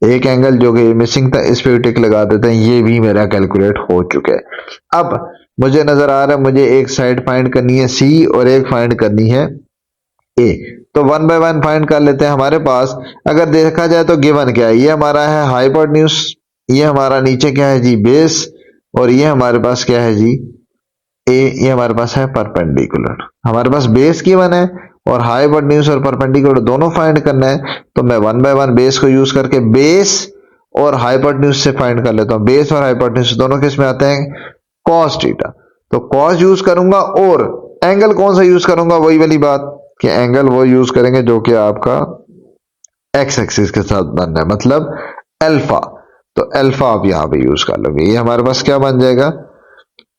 एक एंगल जो कि मिसिंग था, इस पे टिक लगा देते हैं, ये भी मेरा कैलकुलेट हो चुका है। अब मुझे नजर आ रहा है मुझे एक साइड फाइंड करनी है सी और एक फाइंड करनी है ए, तो वन बाय वन फाइंड कर लेते हैं। हमारे पास अगर देखा जाए तो गिवन क्या है, ये हमारा है हाइपोटेन्यूज, ये हमारा नीचे क्या है जी बेस, और ये हमारे पास क्या है जी ए, ये हमारे पास है परपेंडिकुलर। हमारे पास बेस गिवन है और हाइपोटेन्यूज और परपेंडिकुलर दोनों फाइंड करना है, तो मैं वन बाय वन बेस को यूज करके बेस और हाइपोटेन्यूज से फाइंड कर लेता हूं। बेस और हाइपोटेन्यूज दोनों किस में आते हैं, कॉस थीटा, तो कॉस यूज करूंगा और एंगल कौन सा यूज करूंगा, वही वाली बात कि एंगल वो यूज करेंगे जो कि आपका एक्स एक्सिस के साथ बन रहा है, मतलब अल्फा। तो अल्फा आप यहां पे यूज कर लोगे, ये हमारे पास क्या बन जाएगा,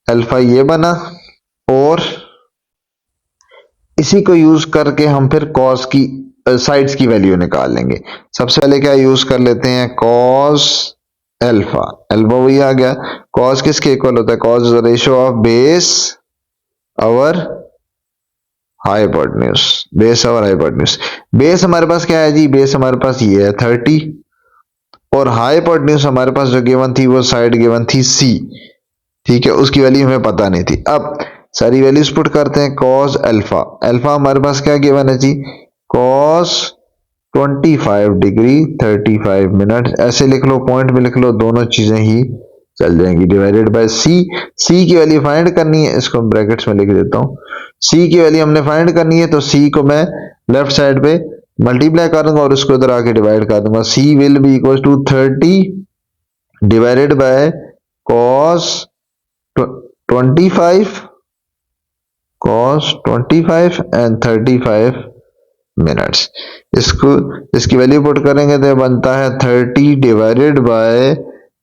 अल्फा ये बना, और इसी को यूज करके हम फिर कॉस की साइड्स की वैल्यू निकाल लेंगे। सबसे पहले क्या यूज कर लेते हैं, कॉस अल्फा, अल्फा वही आ गया। कॉस किसके इक्वल होता है, cos is the ratio of base और हाइपोटेन्यूज, बेस और हाइपोटेन्यूज। बेस हमारे पास क्या है जी, बेस हमारे पास ये है 30, और हाइपोटेन्यूज हमारे पास जो गिवन थी वो साइड गिवन थी सी, ठीक है, उसकी वैल्यू हमें पता नहीं थी। अब सारी वैल्यूज पुट करते हैं। कॉस अल्फा, अल्फा हमारे पास क्या गिवन है जी, कॉस 25 डिग्री 35 मिनट, ऐसे लिख लो, पॉइंट में लिख लो, दोनों चीजें ही चल जाएंगी, डिवाइडेड बाय सी। सी की वैल्यू फाइंड करनी है, इसको ब्रैकेट्स में लिख देता हूं। सी की वैल्यू हमने फाइंड करनी है, तो सी को मैं लेफ्ट साइड पे मल्टीप्लाई कर दूंगा और उसको इधर आके डिवाइड कर दूंगा। C will be equal to 30 divided by cos 25 and 35 minutes. इसकी वैल्यू पुट करेंगे तो बनता है 30 डिवाइडेड बाय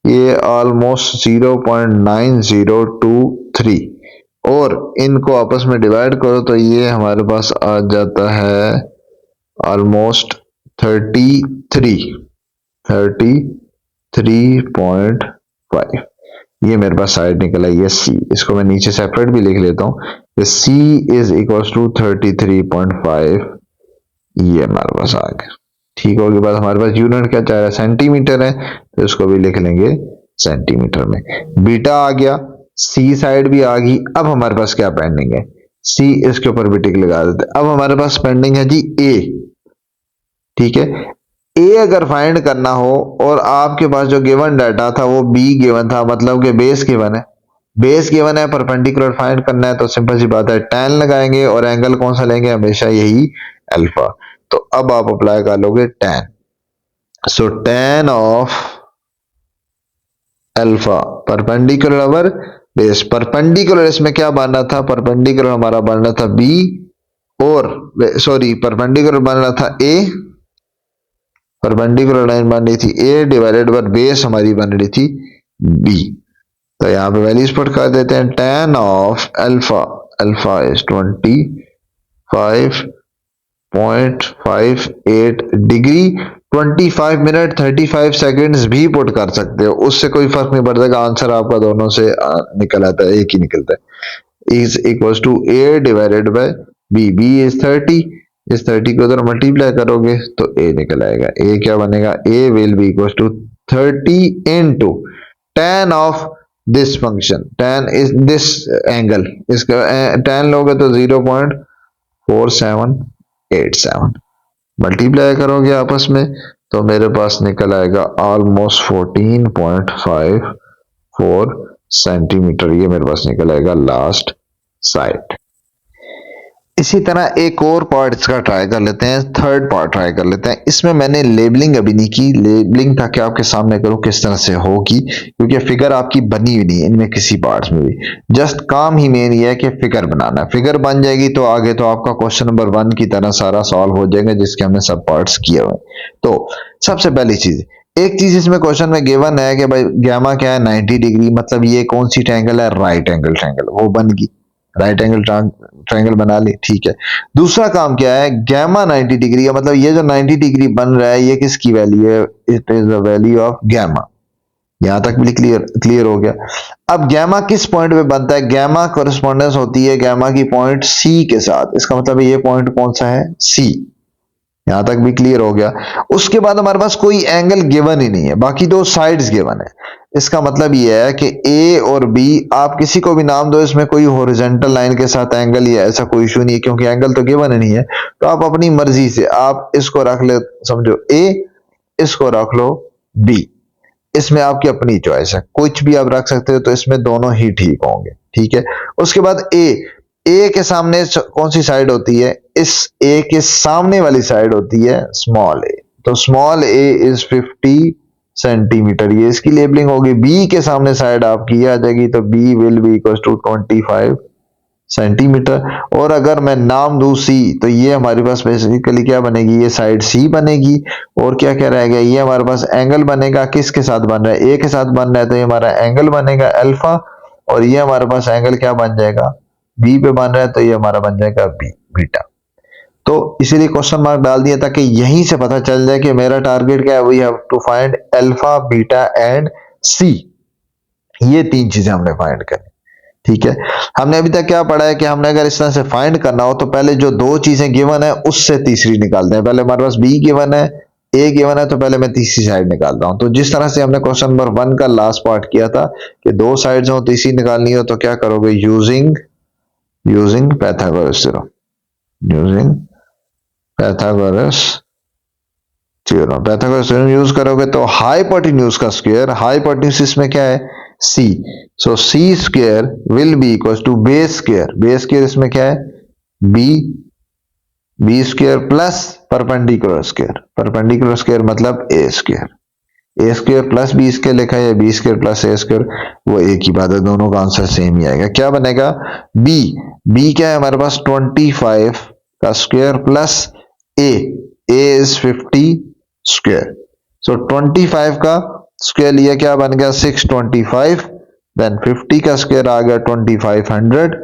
ये ऑलमोस्ट 0.9023, और इनको आपस में डिवाइड करो तो ये हमारे पास आ जाता है ऑलमोस्ट 33.5। ये मेरे पास साइड निकला, ये सी, इसको मैं नीचे सेपरेट भी लिख लेता हूं, सी इज इक्वल टू 33.5, ये हमारे पास आ गया। ठीक होगी बात। हमारे पास यूनिट क्या चाह रहा है, सेंटीमीटर है, तो इसको भी लिख लेंगे सेंटीमीटर में। बीटा आ गया, सी साइड भी आ गई। अब हमारे पास क्या पेंडिंग है, सी, इसके ऊपर भी टिक लगा देते। अब हमारे पास पेंडिंग है जी ए, ठीक है। ए अगर फाइंड करना हो और आपके पास जो गिवन डाटा था वो बी गिवन था, मतलब कि बेस गिवन है, बेस गिवन है, परपेंडिकुलर फाइंड करना है, तो सिंपल सी बात है tan लगाएंगे और एंगल कौन सा लेंगे, हमेशा यही अल्फा। तो अब आप अप्लाई कर लोगे tan, so tan of alpha perpendicular over base. Perpendicular इसमें क्या बनना था, परपेंडिकुलर हमारा बनना था b, और सॉरी परपेंडिकुलर बन रहा था a, परपेंडिकुलर लाइन बन रही थी a डिवाइडेड बाय बेस हमारी बन रही थी b। तो यहाँ पे वैल्यूज पुट कर देते हैं, tan of alpha, alpha is 25.58 degree, 25 minute 35 seconds भी पुट कर सकते हो, उससे कोई फर्क नहीं पड़ता, आंसर आपका दोनों से निकल आता है, एक ही निकलता है। Is equal to a divided by b, b is 30, इस 30 को उधर मल्टीप्लाई करोगे तो a निकल आएगा। a क्या बनेगा, a will be equal to 30 into tan of this function, tan is this angle, इसका tan लोगे तो 0.4787, मल्टीप्लाई करोगे आपस में तो मेरे पास निकल आएगा ऑलमोस्ट 14.54 सेंटीमीटर, ये मेरे पास निकल आएगा लास्ट साइड। इसी तरह एक और पार्ट इसका ट्राई कर लेते हैं, थर्ड पार्ट ट्राई कर लेते हैं। इसमें मैंने लेबलिंग अभी नहीं की, लेबलिंग ताकि आपके सामने करूँ किस तरह से होगी, क्योंकि फिगर आपकी बनी हुई नहीं है इनमें किसी पार्ट्स में भी, जस्ट काम ही मेन ये है कि फिगर बनाना है। फिगर बन जाएगी तो आगे तो आपका क्वेश्चन नंबर 1 की तरह सारा सॉल्व हो जाएगा, जिसके हमने सब पार्ट्स किए हुए। तो सबसे पहली चीज, एक चीज इसमें क्वेश्चन में गिवन है कि भाई गैमा क्या है, 90 डिग्री, मतलब ये कौन सी ट्रायंगल है, राइट एंगल ट्रायंगल, वो बन गई, राइट एंगल ट्रायंगल बना ली, ठीक है। दूसरा काम क्या है, गैमा 90 डिग्री है, मतलब ये जो 90 डिग्री बन रहा है ये किसकी वैल्यू है, it is the value of gamma. यहां तक भी क्लियर हो गया। अब गैमा किस पॉइंट पे बनता है, गैमा कोरिस्पोंडेंस होती है गैमा की पॉइंट सी के साथ, इसका मतलब ये पॉइंट कौन सा है, सी। यहां तक भी क्लियर हो गया। उसके बाद हमारे पास कोई एंगल गिवन ही नहीं है, बाकी दो साइड्स गिवन है। इसका मतलब यह है कि ए और बी आप किसी को भी नाम दो, इसमें कोई हॉरिजॉन्टल लाइन के साथ एंगल या ऐसा कोई इशू नहीं है, क्योंकि एंगल तो गिवन ही नहीं है। तो आप अपनी मर्जी से आप इसको रख ले, समझो ए, इसको रख लो बी, इसमें आपकी अपनी चॉइस है, कुछ भी आप रख सकते हो, तो इसमें दोनों ही ठीक होंगे, ठीक है। उसके बाद ए के सामने कौन सी साइड होती है, इस ए के सामने वाली साइड होती है स्मॉल ए, तो स्मॉल ए इज 50 सेंटीमीटर, ये इसकी लेबलिंग होगी। बी के सामने साइड आपकी आ जाएगी, तो B will be equal to 25 centimetre. और अगर मैं नाम दूं सी, तो ये हमारे पास बेसिकली क्या बनेगी, ये साइड सी बनेगी। और क्या क्या रहेगा, ये हमारे पास एंगल बनेगा, किसके साथ बन रहा है, ए के साथ बन रहा है, तो ये हमारा एंगल बनेगा अल्फा। और ये हमारे पास एंगल क्या बन जाएगा, बी पे बन रहा है, तो ये हमारा बन जाएगा बी, बीटा। तो इसीलिए क्वेश्चन मार्क डाल दिया ताकि यहीं से पता चल जाए कि मेरा टारगेट क्या है, we have to find alpha, beta and C, ये तीन चीजें हमने फाइंड करनी, ठीक है। हमने अभी तक क्या पढ़ा है कि हमने अगर इस तरह से फाइंड करना हो तो पहले जो दो चीजें गिवन है उससे तीसरी निकालते हैं। पहले हमारे पास बी गिवन है, ए गिवन है, तो पहले मैं तीसरी साइड निकालता हूं। तो जिस तरह से हमने क्वेश्चन नंबर 1 का लास्ट पार्ट किया था कि दो साइड्स हो, तीसरी निकालनी हो, तो क्या करोगे, using Pythagoras theorem, using Pythagoras theorem, Pythagoras theorem use करोगे तो हाइपोटेन्यूज का स्क्वायर, हाइपोटेन्यूज में क्या है, c, so c square will be equals to base square इसमें क्या है, b square plus perpendicular square मतलब a square plus b square लिखा है, b square plus a square, वो एक ही बात है, दोनों का आंसर सेम ही आएगा। क्या बनेगा, b क्या है हमारे पास 25 का square plus a is 50 square, so 25 का स्क्वायर लिया, क्या बन गया 625, देन 50 का स्क्वायर आ गया 2500,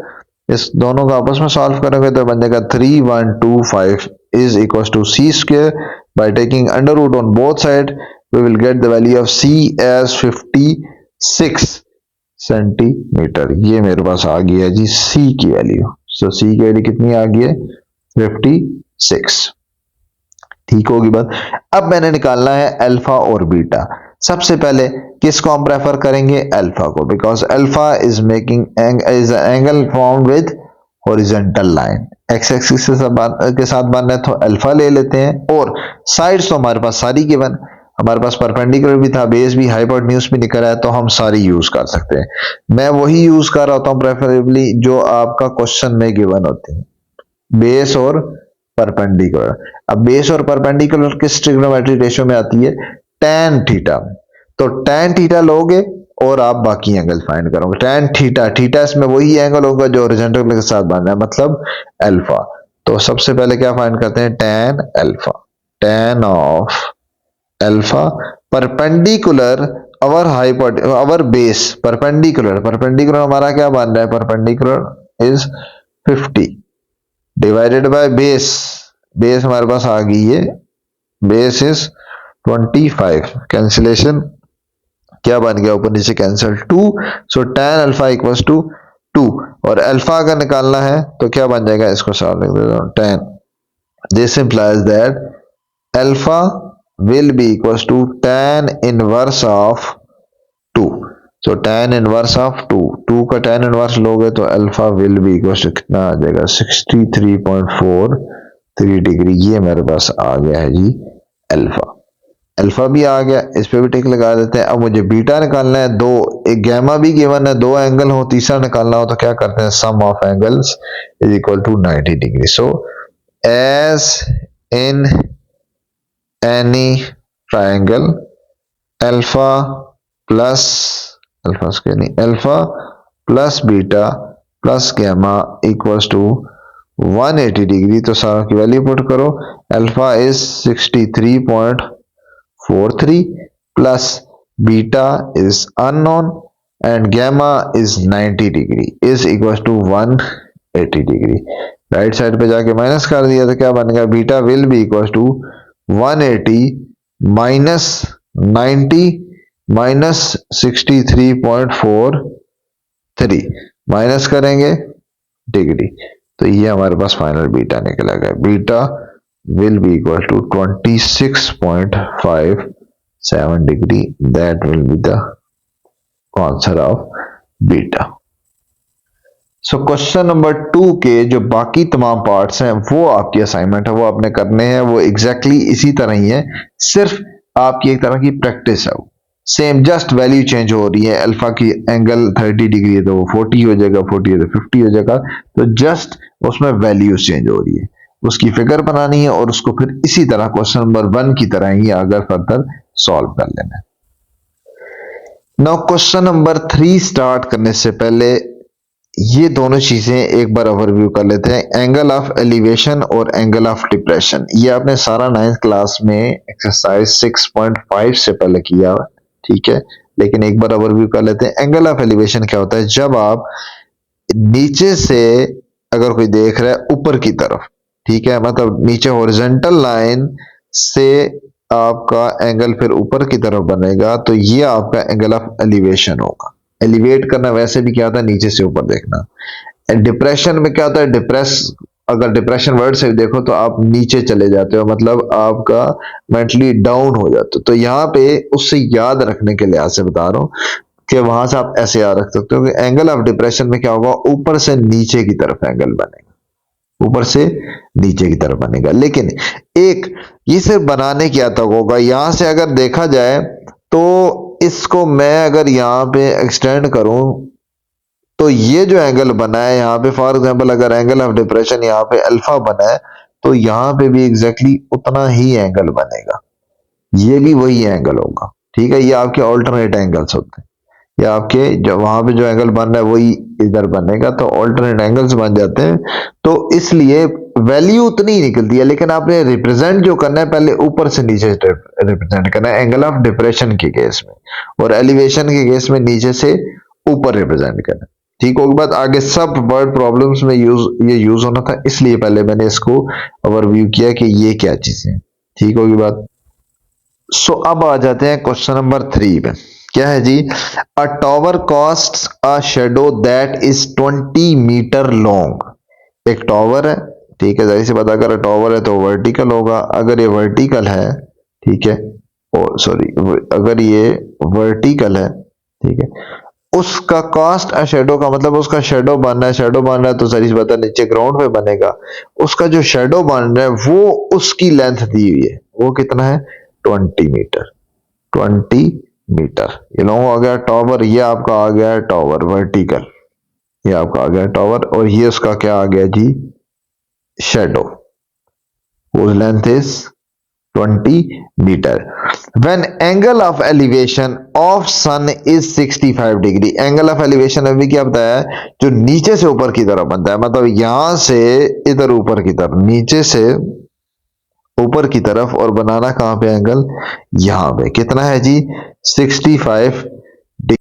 इस दोनों का आपस में सॉल्व करोगे तो बन जाएगा 3125 is equal to C square. By taking under root on both side we will get the value of C as 56 centimetre. ये मेरे पास आ गया जी सी की वैल्यू, सो सी की वैल्यू कितनी आ गई है, 56, ठीक होगी बात। अब मैंने निकालना है अल्फा और बीटा। सबसे पहले किसको हम प्रेफर करेंगे, अल्फा को, because alpha is making angle form with horizontal line, x axis के साथ बन रहा है, तो अल्फा ले लेते हैं। और साइड्स तो हमारे पास सारी गिवन, हमारे पास परपेंडिकुलर भी था, बेस भी, हाइपोटेन्यूज भी निकल आया, तो हम सारी यूज कर सकते हैं। मैं वही यूज कर रहा हूँ प्रेफरेबली जो आपका क्वेश्चन में गिवन होती है, बेस और परपेंडिकुलर। अब बेस और परपेंडिकुलर किस ट्रिग्नोमेट्री रेशियो में आती है? tan theta. तो tan थीटा लोगे और आप बाकी एंगल फाइंड करोगे। tan थीटा, थीटा इसमें वही एंगल होगा जो हॉरिजॉन्टल के साथ बन रहा है, मतलब अल्फा। तो सबसे पहले क्या फाइंड करते हैं? tan alpha, tan of alpha perpendicular our base, perpendicular हमारा क्या बन रहा है? Perpendicular is 50 divided by base, base हमारे पास आ गई है, बेस इज 25, कैंसिलेशन क्या बन गया? ऊपर नीचे cancel 2, so tan alpha equals to 2। और अल्फा अगर निकालना है तो क्या बन जाएगा? इसको साफ लिख देता हूं, tan, this implies that alpha will be equals to tan inverse of 2। so tan inverse of 2 का tan inverse लोगे तो alpha will be equals to कितना आ जाएगा? 63.43 डिग्री। ये मेरे पास आ गया है जी अल्फा। अल्फा भी आ गया, इस पे भी टिक लगा देते हैं। अब मुझे बीटा निकालना है, दो, एक गैमा भी गिवन है, दो एंगल हो, तीसरा निकालना हो तो क्या करते हैं? Sum of angles is equal to 90 degree. So as in any triangle alpha plus alpha plus beta plus gamma equals to 180 degree. तो सारा की वैल्यू पुट करो, alpha is 63.43 plus beta is unknown and gamma is 90 degree is equal to 180 degree. Right side पे जाके माइनस कर दिया तो क्या बन गया? Beta will be equal to 180 minus 90 minus 63.43 minus करेंगे डिग्री, तो ये हमारे पास फाइनल बीटा निकला गया। Beta will be equal to 26.57 degree. That will be the answer of beta. So question number 2 के जो बाकी तमाम पार्ट्स हैं वो आपकी असाइनमेंट है, वो आपने करने हैं, वो एग्जैक्टली इसी तरह ही है, सिर्फ आपकी एक तरह की प्रैक्टिस है। सेम जस्ट वैल्यू चेंज हो रही है, अल्फा की एंगल 30 डिग्री है तो वो 40 हो जाएगा, 40 है तो 50 हो जाएगा, तो जस्ट उसमें वैल्यू चेंज हो रही है। उसकी फिगर बनानी है और उसको फिर इसी तरह क्वेश्चन नंबर 1 की तरह ही आगे फर्दर सॉल्व कर लेना है। नाउ क्वेश्चन नंबर 3 स्टार्ट करने से पहले ये दोनों चीजें एक बार ओवरव्यू कर लेते हैं। एंगल ऑफ एलिवेशन और एंगल ऑफ डिप्रेशन, ये आपने सारा 9th क्लास में एक्सरसाइज 6.5 से पहले किया हुआ, ठीक है, लेकिन एक बार ओवरव्यू कर लेते हैं। एंगल ऑफ एलिवेशन क्या होता है? जब आप नीचे से अगर कोई देख रहा है ऊपर की तरफ, ठीक है, मतलब नीचे हॉरिजॉन्टल लाइन से आपका एंगल फिर ऊपर की तरफ बनेगा, तो ये आपका एंगल ऑफ एलिवेशन होगा। एलिवेट करना वैसे भी क्या होता है? नीचे से ऊपर देखना। डिप्रेशन में क्या होता है? अगर डिप्रेशन वर्ड से देखो तो आप नीचे चले जाते हो, मतलब आपका मेंटली डाउन हो जाते हो। तो यहाँ पे उससे याद रखने के लिहाज से बता रहा हूँ कि वहां से आप ऐसे याद रख सकते हो कि एंगल ऑफ डिप्रेशन में क्या होगा? ऊपर से नीचे की तरफ एंगल बनेगा, ऊपर से नीचे की तरफ बनेगा। लेकिन एक ये सिर्फ बनाने की आता होगा, यहां से अगर देखा जाए तो इसको मैं अगर यहाँ पे एक्सटेंड करूं तो ये जो एंगल बना है यहाँ पे, फॉर एग्जांपल अगर एंगल ऑफ डिप्रेशन यहाँ पे अल्फा बना है तो यहाँ पे भी एग्जैक्टली उतना ही एंगल बनेगा, ये भी वही एंगल होगा, ठीक है। ये आपके ऑल्टरनेट एंगल्स होते हैं, या आपके जो वहां पे जो एंगल बन रहा है वही इधर बनेगा, तो ऑल्टरनेट एंगल्स बन जाते हैं। तो इसलिए वैल्यू उतनी ही निकलती है, लेकिन आपने रिप्रेजेंट जो करना है पहले ऊपर से नीचे रिप्रेजेंट करना है एंगल ऑफ डिप्रेशन के केस में, और एलिवेशन के केस में नीचे से ऊपर रिप्रेजेंट करना है। ठीक होगी बात। आगे सब वर्ड प्रॉब्लम्स में ये यूज होना था, इसलिए पहले मैंने इसको ओवरव्यू किया कि ये क्या चीजें। ठीक होगी बात। सो अब आ जाते हैं क्वेश्चन नंबर 3 में। क्या है जी? A tower costs a shadow that is 20 metre long. एक टॉवर है, ठीक है, जाहिर सी बात अगर टॉवर है तो वर्टिकल होगा। अगर ये वर्टिकल है, ठीक है, और सॉरी अगर ये वर्टिकल है, ठीक है, उसका कॉस्ट अ शेडो का मतलब उसका शेडो बन रहा है, शेडो बन रहा है तो सारी सी बात नीचे ग्राउंड पे बनेगा। उसका जो शेडो बन रहा है वो उसकी लेंथ दी हुई है, वो कितना है? 20 मीटर। 20 मीटर। ये लॉन्ग आ गया टॉवर, ये आपका आ गया टॉवर वर्टिकल, ये आपका आ गया टॉवर, और ये उसका क्या आ गया जी, shadow, whose length is 20 meter. When angle of elevation of sun is 65 degree, angle of elevation अभी क्या बताया है, जो नीचे से ऊपर की तरफ बनता है, मतलब यहां से इधर ऊपर की तरफ, नीचे से ऊपर की तरफ, और बनाना कहां पे एंगल, यहां पे, कितना है जी, 65 degree.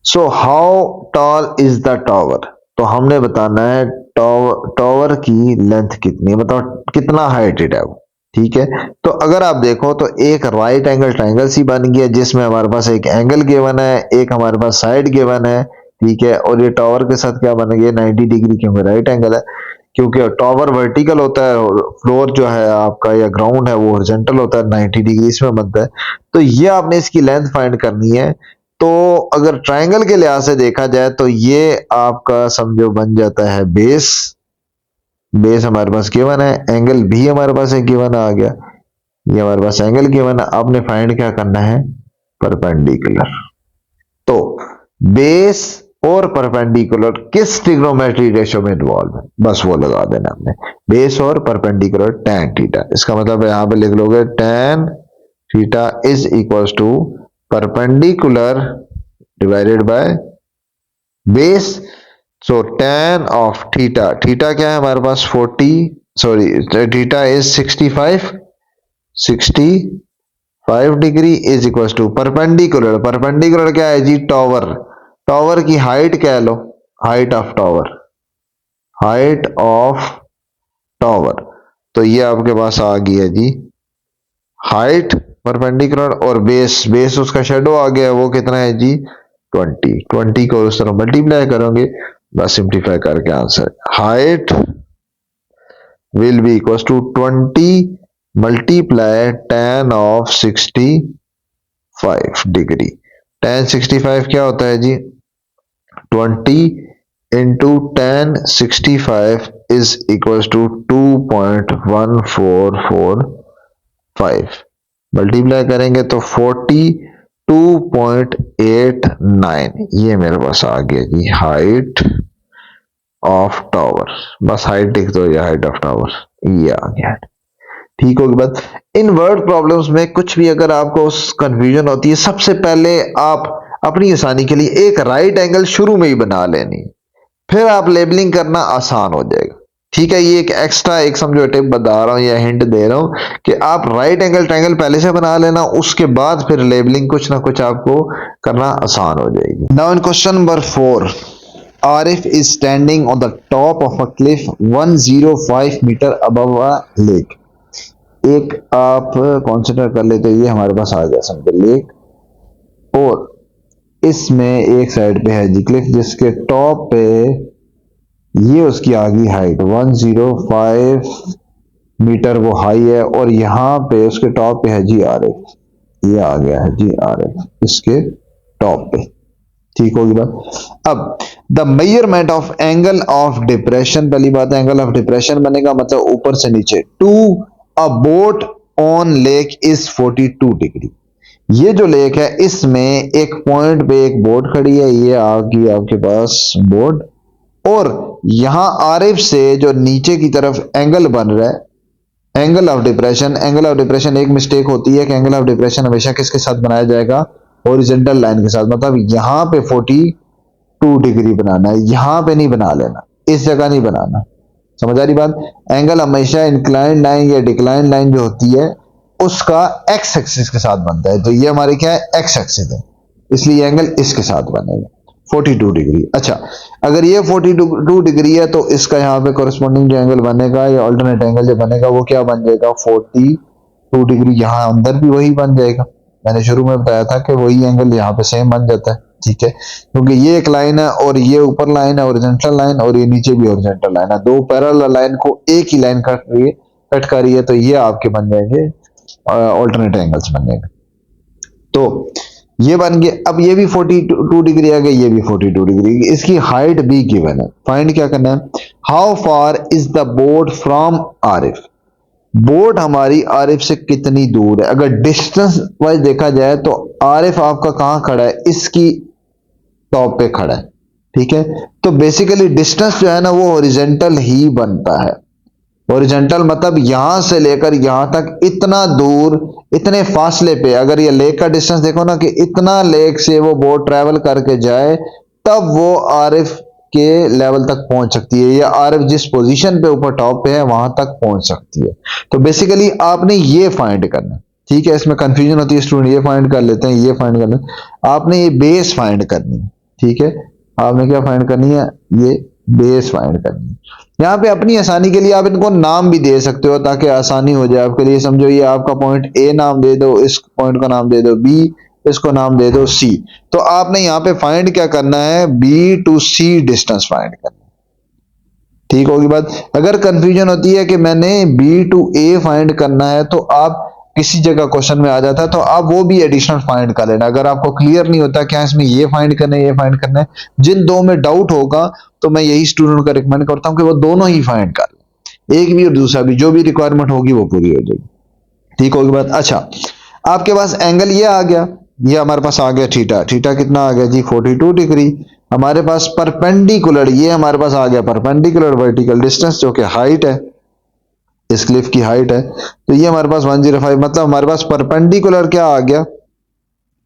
So how tall is the tower, तो हमने बताना है टावर की लेंथ कितनी है, मतलब कितना हाइटेड है वो, ठीक है। तो अगर आप देखो तो एक राइट एंगल ट्राइंगल सी बन गया, जिसमें हमारे पास एक एंगल गिवन है, एक हमारे पास साइड गिवन है, ठीक है, और ये टावर के साथ क्या बन गया, 90 डिग्री, क्योंकि राइट एंगल है, क्योंकि टावर वर्टिकल होता है और फ्लोर जो है आपका या ग्राउंड है वो हॉरिजॉन्टल होता है, 90 डिग्री इसमें बनता है। तो ये आपने इसकी लेंथ फाइंड करनी है। तो अगर ट्राइंगल के लिहाज से देखा जाए तो ये आपका समझो बन जाता है बेस, बेस हमारे पास गिवन है, एंगल भी हमारे पास एक गिवन आ गया, ये हमारे पास एंगल गिवन है, आपने फाइंड क्या करना है, परपेंडिकुलर। तो बेस और परपेंडिकुलर किस ट्रिग्नोमेट्री रेशियो में इन्वॉल्व है, बस वो लगा देना आपने, बेस और परपेंडिकुलर tan थीटा। इसका मतलब यहां पे लिख लोगे tan theta is equals to perpendicular divided by base. So tan of theta, theta क्या है हमारे पास 40, sorry theta is 65 degree is equal to perpendicular, perpendicular क्या है जी, टावर, टावर की हाइट कह लो, height of tower, height of tower. तो ये आपके पास आ गया जी हाइट परपेंडिकुलर, और बेस, बेस उसका शेडो आ गया, वो कितना है जी 20, 20 को उस तरह मल्टीप्लाई करोगे, बस सिंप्लीफाई करके answer, height will be equal to 20 multiply tan of 65 degree. tan 65 क्या होता है जी, 20 into tan 65 is equal to 2.1445, multiply करेंगे तो 42.89, ये मेरे पास आ गया जी हाइट ऑफ टावर, बस हाइट लिख दो, ये हाइट ऑफ टावर, ये आ गया, ठीक होगी बात। इन वर्ड प्रॉब्लम्स में कुछ भी अगर आपको कंफ्यूजन होती है, सबसे पहले आप अपनी आसानी के लिए एक राइट एंगल शुरू में ही बना लेनी, फिर आप लेबलिंग करना आसान हो जाएगा, ठीक है। ये एक एक्स्ट्रा एक समझो टिप बता रहा हूं या हिंट दे रहा हूं कि आप राइट एंगल ट्रायंगल पहले से बना लेना, उसके बाद फिर लेबलिंग कुछ ना कुछ आपको करना आसान हो जाएगी। Now in question number 4, Arif is standing on the top of a cliff 105 metre above a lake। एक आप कंसिडर कर लेते, ये हमारे पास आ गया समझो लेक, और इसमें एक साइड पे है जी क्लिफ, जिसके टॉप पे ये उसकी आ गई हाइट 105 मीटर वो हाई है, और यहाँ पे उसके टॉप पे है जी आरएफ, ये आ गया है जी आरएफ इसके टॉप पे, ठीक होगी बात। अब the measurement of angle of depression, पहली बात एंगल ऑफ डिप्रेशन बनेगा मतलब ऊपर से नीचे, to a boat on lake is 42 degree. ये जो लेक है इसमें एक पॉइंट पे एक बोट खड़ी है, ये आ गई आपके पास बोट, और यहां आरिफ से जो नीचे की तरफ एंगल बन रहा है, angle of depression, angle of depression एक मिस्टेक होती है कि एंगल ऑफ डिप्रेशन हमेशा किसके साथ बनाया जाएगा, हॉरिजॉन्टल लाइन के साथ, मतलब यहां पे 42 डिग्री बनाना है, यहां पे नहीं बना लेना, इस जगह नहीं बनाना, समझ आ रही बात। एंगल हमेशा इंक्लाइन लाइन या डिक्लाइन लाइन जो होती है उसका एक्स एक्सिस के साथ बनता है, तो ये हमारे क्या है एक्स एक्सिस है, इसलिए एंगल इसके साथ बनेगा 42 डिग्री। अच्छा, अगर ये 42 डिग्री है तो इसका यहाँ पे कोरिस्पोंडिंग जो एंगल बनेगा या अल्टरनेट एंगल जो बनेगा वो क्या बन जाएगा 42 डिग्री, यहाँ अंदर भी वही बन जाएगा, मैंने शुरू में बताया था कि वही एंगल यहाँ पे सेम बन जाता है, ठीक है, क्योंकि ये एक लाइन है और ये ऊपर लाइन है हॉरिजॉन्टल लाइन, और ये नीचे भी हॉरिजॉन्टल लाइन है, दो पैरेलल लाइन को एक ही लाइन कट रही है, तो ये आपके बन जाएंगे ऑल्टरनेट एंगल्स बन जाएंगे। तो ये बन गया, अब ये भी 42 डिग्री आ गया, ये भी 42 डिग्री, इसकी हाइट भी गिवन है, फाइंड क्या करना है, how far is the boat from Arif, boat हमारी आरिफ से कितनी दूर है। अगर डिस्टेंस वाइज देखा जाए तो आरिफ आपका कहां खड़ा है, इसकी टॉप पे खड़ा है, ठीक है। तो बेसिकली डिस्टेंस जो है ना वो हॉरिजॉन्टल ही बनता है। हॉरिजॉन्टल मतलब यहां से लेकर यहां तक इतना दूर, इतने फासले पे, अगर ये लेक का डिस्टेंस देखो ना कि इतना लेक से वो बोट ट्रेवल करके जाए तब वो आरिफ के लेवल तक पहुंच सकती है, या आरिफ जिस पोजीशन पे ऊपर टॉप पे है वहां तक पहुंच सकती है। तो बेसिकली आपने ये फाइंड करना है, ठीक है। इसमें कंफ्यूजन होती है स्टूडेंट, ये फाइंड कर लेते हैं, ये फाइंड कर लेते हैं, आपने ये बेस फाइंड करनी है, ठीक है। आपने क्या फाइंड करनी है, ये बेस फाइंड करनी है। यहाँ पे अपनी आसानी के लिए आप इनको नाम भी दे सकते हो ताकि आसानी हो जाए आपके लिए। समझो ये आपका पॉइंट ए नाम दे दो, इस पॉइंट का नाम दे दो बी, इसको नाम दे दो सी। तो आपने यहाँ पे फाइंड क्या करना है, B to C distance find करना है, ठीक होगी बात। अगर कंफ्यूजन होती है कि मैंने बी टू ए फाइंड करना है तो आप किसी जगह क्वेश्चन में आ जाता है तो आप वो भी एडिशनल फाइंड कर लेना। अगर आपको क्लियर नहीं होता क्या इसमें ये फाइंड करना है, ये फाइंड करना है, जिन दो में डाउट होगा तो मैं यही स्टूडेंट को रिकमेंड करता हूं कि वो दोनों ही फाइंड कर ले, एक भी और दूसरा भी, जो भी रिक्वायरमेंट होगी वो पूरी हो जाएगी, ठीक होगी बात। अच्छा, आपके पास एंगल ये आ गया, ये हमारे पास आ गया थीटा, थीटा कितना आ गया जी 42 डिग्री। हमारे पास परपेंडिकुलर, ये हमारे पास आ गया परपेंडिकुलर वर्टिकल डिस्टेंस जो कि हाइट है, इस क्लिफ की हाइट है। तो ये हमारे पास 105, मतलब हमारे पास परपेंडिकुलर क्या आ गया,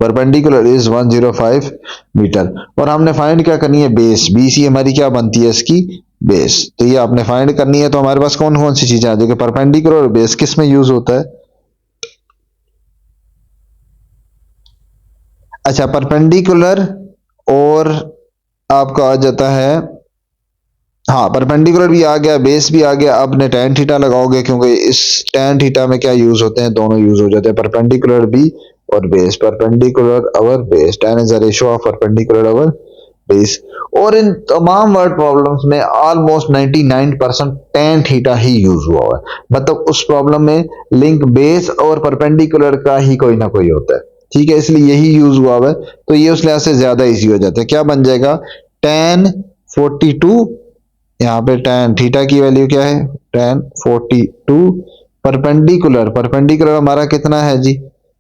परपेंडिकुलर इज 105 मीटर। और हमने फाइंड क्या करनी है, बेस, बीसी हमारी क्या बनती है इसकी, बेस। तो ये आपने फाइंड करनी है। तो हमारे पास कौन कौन सी चीजें आ जाएगी, परपेंडिकुलर और बेस किस में यूज होता है। अच्छा, परपेंडिकुलर और आपका आ जाता है, हाँ परपेंडिकुलर भी आ गया, बेस भी आ गया। अब ने tan थीटा लगाओगे क्योंकि इस tan थीटा में क्या यूज होते हैं, दोनों यूज हो जाते हैं, परपेंडिकुलर भी और base. Perpendicular our base, tan is the ratio of perpendicular our base. और इन तमाम वर्ड प्रॉब्लम्स में ऑलमोस्ट 99% tan थीटा ही यूज हुआ है, मतलब उस प्रॉब्लम में लिंक बेस और परपेंडिकुलर का ही कोई ना कोई होता है, ठीक है, इसलिए यही यूज हुआ है। तो ये उस लिहाज से ज्यादा इजी हो जाता है। क्या बन जाएगा, tan 42, यहाँ पे tan थीटा की वैल्यू क्या है, tan 42 परपेंडिकुलर, परपेंडिकुलर हमारा कितना है जी,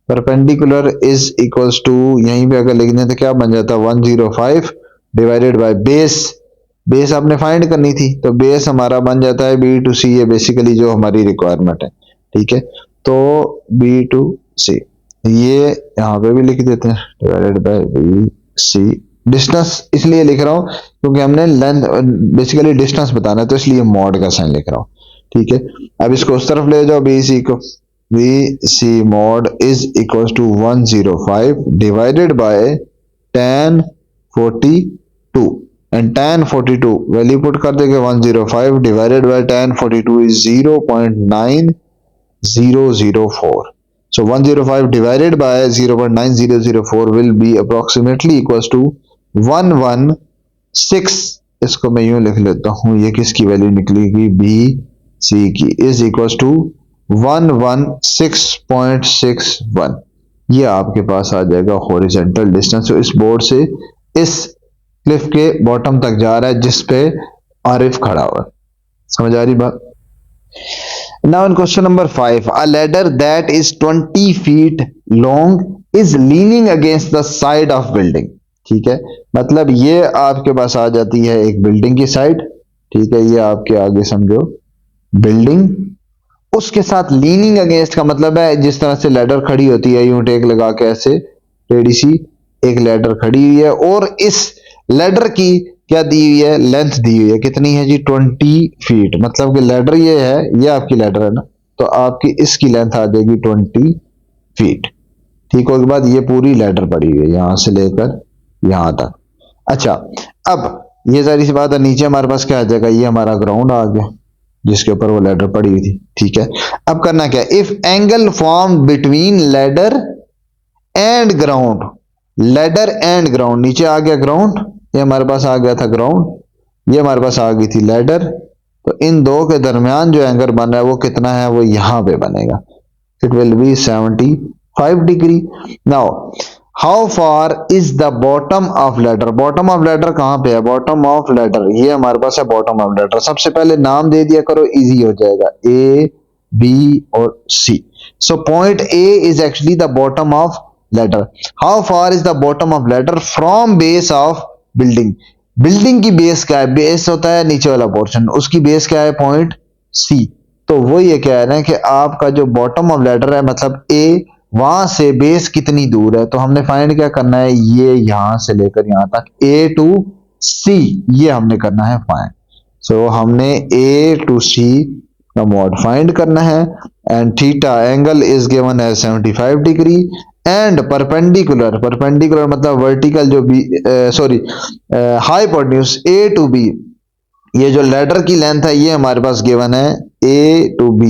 परपेंडिकुलर इज इक्वल्स टू, यहीं पे अगर लिख दें तो क्या बन जाता है 105 डिवाइडेड बाय बेस। बेस आपने फाइंड करनी थी तो बेस हमारा बन जाता है बी टू सी, ये बेसिकली जो हमारी रिक्वायरमेंट है, ठीक है। तो बी टू सी ये यहाँ पे भी लिख देते हैं divided by B C. Distance इसलिए लिख रहा हूं क्योंकि हमने लेंथ, बेसिकली डिस्टेंस बताना है तो इसलिए मॉड का साइन लिख रहा हूं, ठीक है। अब इसको उस तरफ ले जाओ, बी सी को, B C mod is equal to 105 divided by tan 42 and tan 42 value put कर देंगे 105 divided by tan 42 is 0.9004। So 105 divided by 0.9004 will be approximately equals to 116, इसको मैं यूं लिख लेता हूं, ये किसकी वैल्यू निकलेगी, बी सी की, इज इक्वल्स टू 116.61। ये आपके पास आ जाएगा हॉरिजॉन्टल डिस्टेंस जो इस बोर्ड से इस क्लिफ के बॉटम तक जा रहा है जिस पे आरिफ खड़ा हुआ है। समझ आ रही बात। Now in question number 5, a ladder that is 20 feet long is leaning against the side of building, ठीक है। मतलब ये आपके पास आ जाती है एक बिल्डिंग की साइड, ठीक है, ये आपके आगे समझो बिल्डिंग, उसके साथ लीनिंग अगेंस्ट का मतलब है जिस तरह से लैडर खड़ी होती है यूं टेक लगा के ऐसे टेढ़ी सी एक लैडर खड़ी हुई है, और इस लैडर की क्या दी हुई है, लेंथ दी हुई है, कितनी है जी 20 फीट। मतलब कि लैडर ये है, ये आपकी लैडर है ना, तो आपकी इसकी लेंथ आ जाएगी 20 फीट, ठीक हो। के बाद ये पूरी लैडर पड़ी हुई है यहां से लेकर यहां तक। अच्छा, अब ये सारी सी बात है, नीचे हमारे पास क्या आ जाएगा, ये हमारा ग्राउंड आ गया जिसके ऊपर वो लैडर पड़ी हुई थी, ठीक है। अब करना क्या, if angle form between ladder and ground, ladder and ground, नीचे आ गया ग्राउंड, ये हमारे पास आ गया था ग्राउंड, ये हमारे पास आ गई थी लैडर, तो इन दो के दरमियान जो एंगल बन रहा है वो कितना है, वो यहां पे बनेगा, it will be 75 degree. Now how far is the bottom of ladder, bottom of ladder कहां पे है, बॉटम ऑफ लैडर ये हमारे पास है बॉटम ऑफ लैडर। सबसे पहले नाम दे दिया करो, इजी हो जाएगा, ए B और C. So point A is actually the bottom of ladder. How far is the bottom of ladder from base of building? Building की बेस क्या है? बेस होता है नीचे वाला पोर्शन, उसकी बेस क्या है? Point C. तो वो ये कह रहे हैं कि आपका जो बॉटम ऑफ लैडर है मतलब A, वहां से बेस कितनी दूर है? तो हमने फाइंड क्या करना है? ये यहां से लेकर यहां तक A to C ये हमने करना है फाइंड. सो हमने A to C का मॉड फाइंड करना है and theta angle is given as 75 degree and perpendicular मतलब वर्टिकल जो B sorry hypotenuse A to B, ये जो लेडर की लेंथ है ये हमारे पास गिवन है A to B,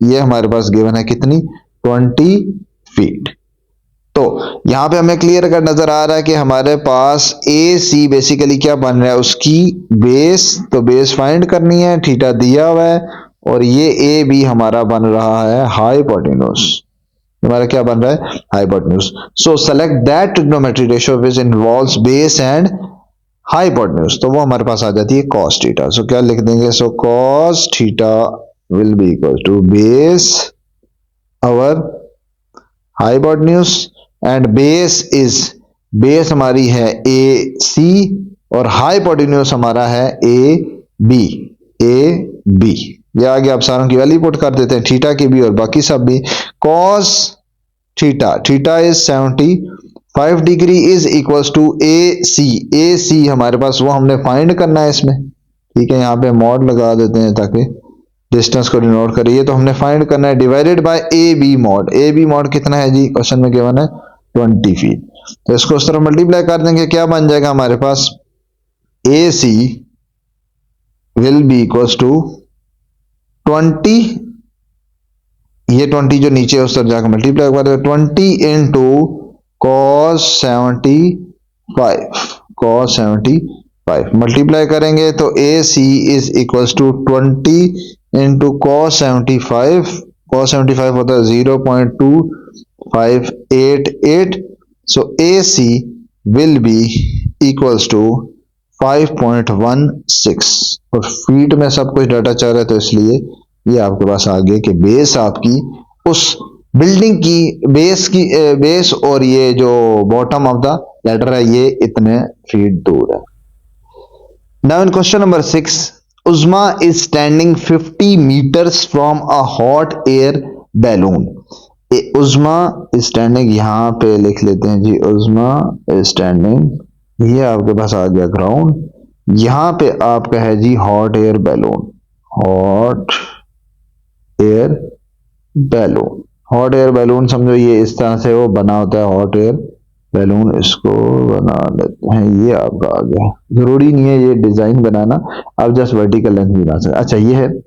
ये हमारे पास गिवन है कितनी? 20 फीट. तो यहां पे हमें क्लियर कर नजर आ रहा है कि हमारे पास ए सी बेसिकली क्या बन रहा है? उसकी बेस, तो बेस फाइंड करनी है, थीटा दिया हुआ है और ये ए बी हमारा बन रहा है हाइपोटेन्यूज. हमारा क्या बन रहा है? Hypotenuse. So select that trigonometry ratio which involves base and hypotenuse. तो वो हमारे पास आ जाती है cos थीटा. सो क्या लिख देंगे? So cos theta will be equal to base over hypotenuse and base हमारी है ए सी और हाइपोटेन्यूज हमारा है ए बी. ये आगे आप सारों की वैल्यू पुट कर देते हैं, थीटा की भी और बाकी सब भी. cos theta is 75 degree is equals to A C हमारे पास वो हमने फाइंड करना है इसमें. ठीक है, यहाँ पे मॉड लगा देते हैं ताकि डिस्टेंस को डिनोट करिए. तो हमने फाइंड करना है divided by A B mod कितना है जी? क्वेश्चन में गिवन है 20 फीट. तो इसको उस तरह मल्टीप्लाई कर देंगे, क्या बन जाएगा हमारे पास? ए C will be equals to 20, ये 20 जो नीचे है उस तरफ जाकर मल्टीप्लाई कर देंगे 20 इंटू cos 75 मल्टीप्लाई करेंगे तो A C is equals to 20 into cos 75 होता है 0.2588. So A C will be equals to 5.16 और फीट में सब कुछ डाटा चाह रहा है तो इसलिए ये आपके पास आ गया कि बेस आपकी उस बिल्डिंग की बेस और ये जो बॉटम ऑफ द लेडर है ये इतने फीट दूर है. Now in question number 6, Uzma is standing 50 metres from a hot air balloon. Uzma is standing, यहां पे लिख लेते हैं जी, उज़्मा इज स्टैंडिंग, ये आपके पास आ गया ग्राउंड. यहां पे आपका है जी hot air balloon. Hot air balloon समझो ये इस तरह से वो बना होता है हॉट एयर बैलून. इसको बना लेते हैं, ये आपका आ गया. जरूरी नहीं है ये डिजाइन बनाना, आप जस्ट वर्टिकल लेंथ भी बना सकते. अच्छा, ये है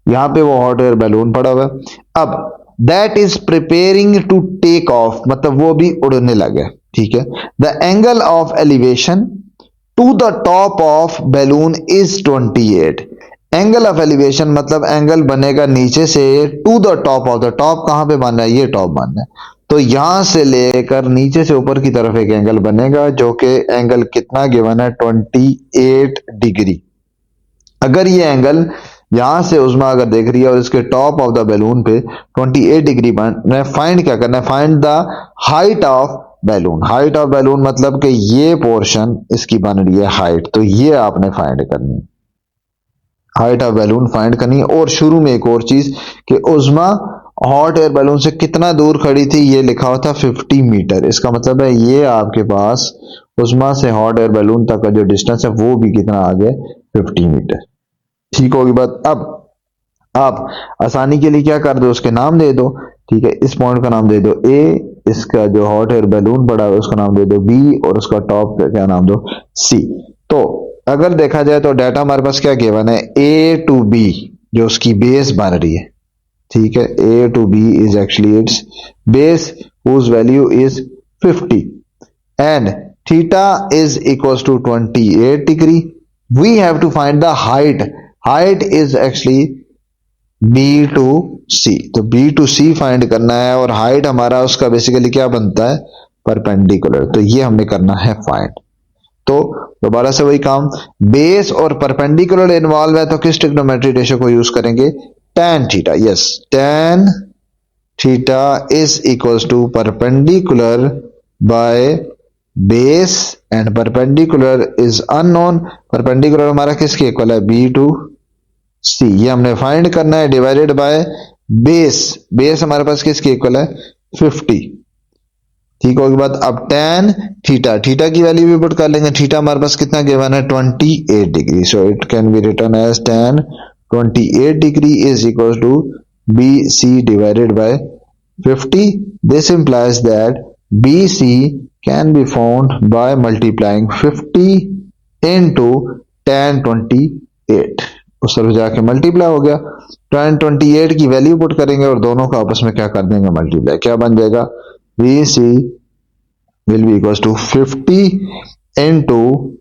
यहाँ पे वो हॉट एयर बैलून पड़ा हुआ है. अब that is preparing to take off, मतलब वो भी उड़ने लगे. ठीक है, the angle of elevation to the top of balloon is 28. Angle of elevation मतलब एंगल बनेगा नीचे से to the top of the top. कहां पे बनना है? ये टॉप बनना है. तो यहां से लेकर नीचे से ऊपर की तरफ एक एंगल बनेगा जो कि एंगल कितना गिवन है? 28 डिग्री. अगर ये एंगल यहां से उज़्मा अगर देख रही है और इसके टॉप ऑफ द बैलून पे 28 डिग्री बन, फाइंड क्या करना है? Find the height of balloon. Height of balloon मतलब कि ये पोर्शन इसकी बन रही है हाइट, तो ये आपने फाइंड करनी है, हाइट ऑफ बैलून फाइंड करनी है. और शुरू में एक और चीज कि उज़्मा हॉट एयर बैलून से कितना दूर खड़ी थी, ये लिखा हुआ था 50 मीटर. इसका मतलब है ये आपके पास उज़्मा से हॉट एयर बैलून तक का जो डिस्टेंस है वो भी कितना आ गया? 50 मीटर. ठीक होगी बात. अब आप आसानी के लिए क्या कर दो, उसके नाम दे दो. ठीक है, इस पॉइंट का नाम दे दो ए, इसका जो हॉट एयर बैलून पड़ा है उसका नाम दे दो बी और उसका टॉप का क्या नाम दो? सी. तो अगर देखा जाए तो डाटा हमारे पास क्या गिवन है? ए टू बी जो उसकी बेस बन रही है. ठीक है, A to B is actually it's base whose value is 50 and theta is equals to 28 degree. We have to find the height is actually B to C. तो बी टू सी फाइंड करना है और हाइट हमारा उसका बेसिकली क्या बनता है? परपेंडिकुलर. तो ये हमने करना है फाइंड. तो दोबारा से वही काम, बेस और परपेंडिकुलर इन्वॉल्व है तो किस ट्रिग्नोमेट्री रेशियो को यूज करेंगे? tan theta, yes, tan theta is equals to perpendicular by base and perpendicular is unknown. perpendicular हमारा किसके इक्वल है, b to c, ये हमने फाइंड करना है, डिवाइडेड बाय बेस, बेस हमारे पास किसके इक्वल है 50, ठीक होगी बात। अब tan थीटा, थीटा की वैल्यू भी पुट कर लेंगे, थीटा हमारे पास कितना गिवन है 28 degree, so it can be written as tan 28 degree is equal to BC divided by 50. This implies that BC can be found by multiplying 50 into tan 28, उस तरफ जाके मल्टीप्लाई हो गया, tan 28 की वैल्यू पुट करेंगे और दोनों को आपस में क्या कर देंगे मल्टीप्लाई, क्या बन जाएगा BC will be equals to 50 into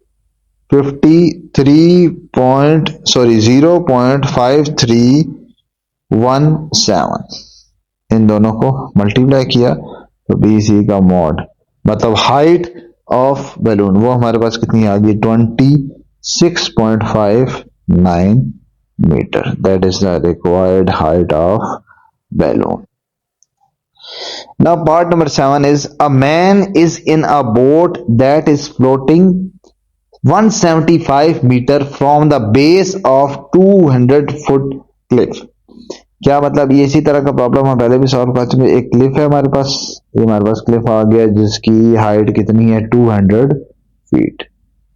0.5317, इन दोनों को मल्टीप्लाई किया तो BC का मॉड मतलब हाइट ऑफ बैलून वो हमारे पास कितनी आ गई 26.59 metre, that is the required height of balloon. Now part number 7 is a man is in a boat that is floating 175 meter from the base of 200 foot cliff। क्या मतलब, ये इसी तरह का प्रॉब्लम हम पहले भी सॉल्व कर चुके। एक क्लिफ है हमारे पास, ये हमारे पास क्लिफ आ गया जिसकी हाइट कितनी है 200 feet,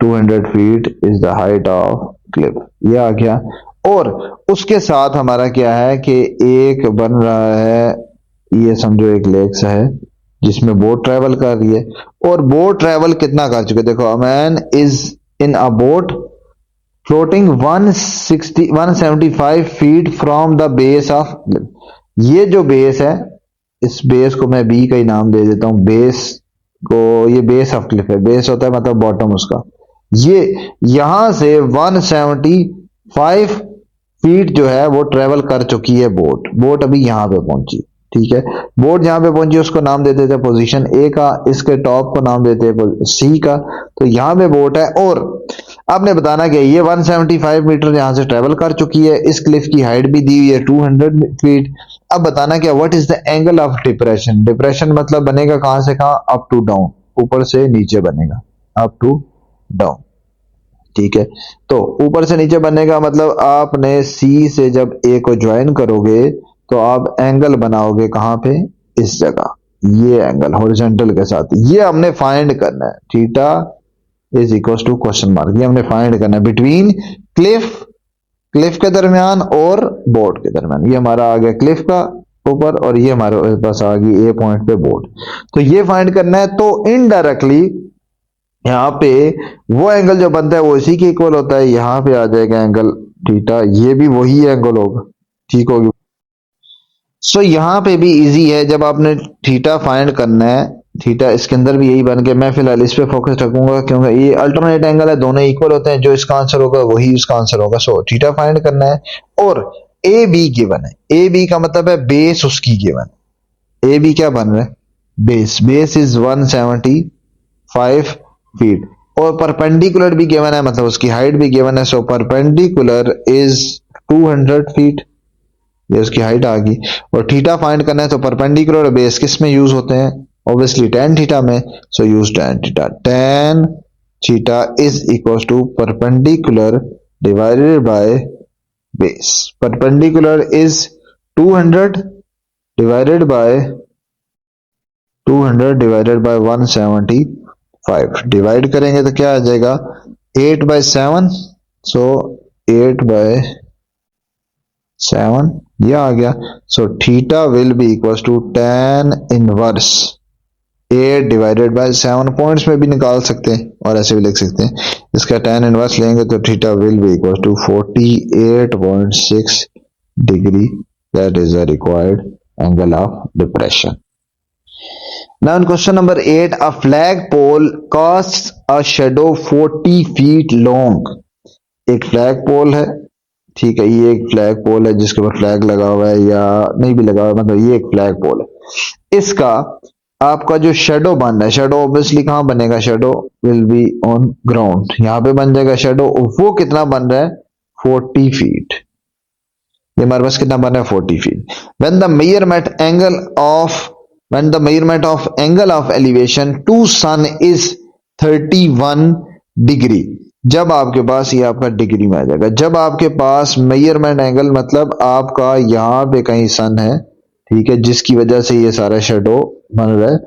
200 feet is the height of Cliff, ये आ गया। और उसके साथ हमारा क्या है कि एक बन रहा है, ये समझो एक लेक है जिसमें बोट ट्रेवल कर रही है, और बोट ट्रेवल कितना कर चुके, देखो a man is in a boat floating 175 feet from the base of, ये जो बेस है इस बेस को मैं बी का ही नाम दे देता हूं, बेस को, ये बेस ऑफ क्लिफ है, बेस होता है मतलब बॉटम उसका, ये यहां से 175 फीट जो है वो ट्रेवल कर चुकी है बोट, बोट अभी यहां पे पहुंची, ठीक है। बोट जहां पे पहुंची उसको नाम दे देते हैं पोजीशन ए का, इसके टॉप को नाम देते हैं सी का, तो यहां पे बोट है और आपने बताना कि ये 175 मीटर यहां से ट्रेवल कर चुकी है, इस क्लिफ की हाइट भी दी हुई है 200 फीट। अब बताना क्या, what is the angle of depression, depression मतलब बनेगा कहां से कहां, अप टू डाउन, ऊपर से नीचे बनेगा, अप टू डाउन, ठीक है। तो ऊपर से नीचे बनने का मतलब आपने सी से जब ए को ज्वाइन करोगे तो आप एंगल बनाओगे कहां पे, इस जगह, ये एंगल हॉरिजॉन्टल के साथ, ये हमने फाइंड करना है, theta is equal to question mark, ये हमने फाइंड करना है बिटवीन क्लिफ, क्लिफ के दरमियान और बोर्ड के दरमियान, ये हमारा आ गया क्लिफ का ऊपर और ये हमारे पास आ गई ए पॉइंट पे बोर्ड, तो ये फाइंड करना है। तो इनडायरेक्टली यहाँ पे वो एंगल जो बनता है वो इसी के इक्वल होता है, यहाँ पे आ जाएगा एंगल थीटा, ये भी वही एंगल होगा, ठीक होगी। सो यहाँ पे भी इजी है, जब आपने थीटा फाइंड करना है, थीटा इसके अंदर भी यही बन के, मैं फिलहाल इस पे फोकस रखूंगा क्योंकि ये अल्टरनेट एंगल है, दोनों इक्वल होते हैं, जो इसका आंसर होगा वही उसका आंसर होगा। सो थीटा फाइंड करना है और ए बी गिवन है, ए बी का मतलब है बेस उसकी गिवन, ए बी क्या बन रहा है, बेस, बेस इज 175 फीट और परपेंडिकुलर भी गिवन है मतलब उसकी हाइट भी गिवन है, सो परपेंडिकुलर इज 200 फीट, ये उसकी हाइट आ गई। और थीटा फाइंड करना है तो परपेंडिकुलर और बेस किस में यूज होते हैं, ऑब्वियसली tan थीटा में, so use tan theta, tan theta is equal to perpendicular divided by base, perpendicular is 200 divided by 175, divide करेंगे तो क्या आ जाएगा 8/7, सो 8/7 ये आ गया। So theta will be equal to tan inverse 8 divided by 7, points में भी निकाल सकते हैं और ऐसे भी लिख सकते हैं, इसका tan इनवर्स लेंगे तो theta will be equal to 48.6 degree, that is the required angle of depression. Now in question number 8, a flagpole casts a shadow 40 feet long। एक फ्लैग पोल है, ठीक है, ये एक फ्लैग पोल है जिसके ऊपर फ्लैग लगा हुआ है या नहीं भी लगा हुआ है, मतलब ये एक फ्लैग पोल है, इसका आपका जो शेडो बन रहा है, शेडो ऑब्वियसली कहां बनेगा, shadow will be on ground, यहां पे बन जाएगा शेडो, वो कितना बन रहा है 40 फीट, ये हमारे पास कितना बना है 40 feet. When the measurement of angle of elevation to sun is 31 degree. जब आपके पास ये आपका डिग्री में आ जाएगा, जब आपके पास मेजरमेंट एंगल मतलब आपका यहाँ पे कहीं सन है, ठीक है, जिसकी वजह से ये सारा शेडो बन रहा है,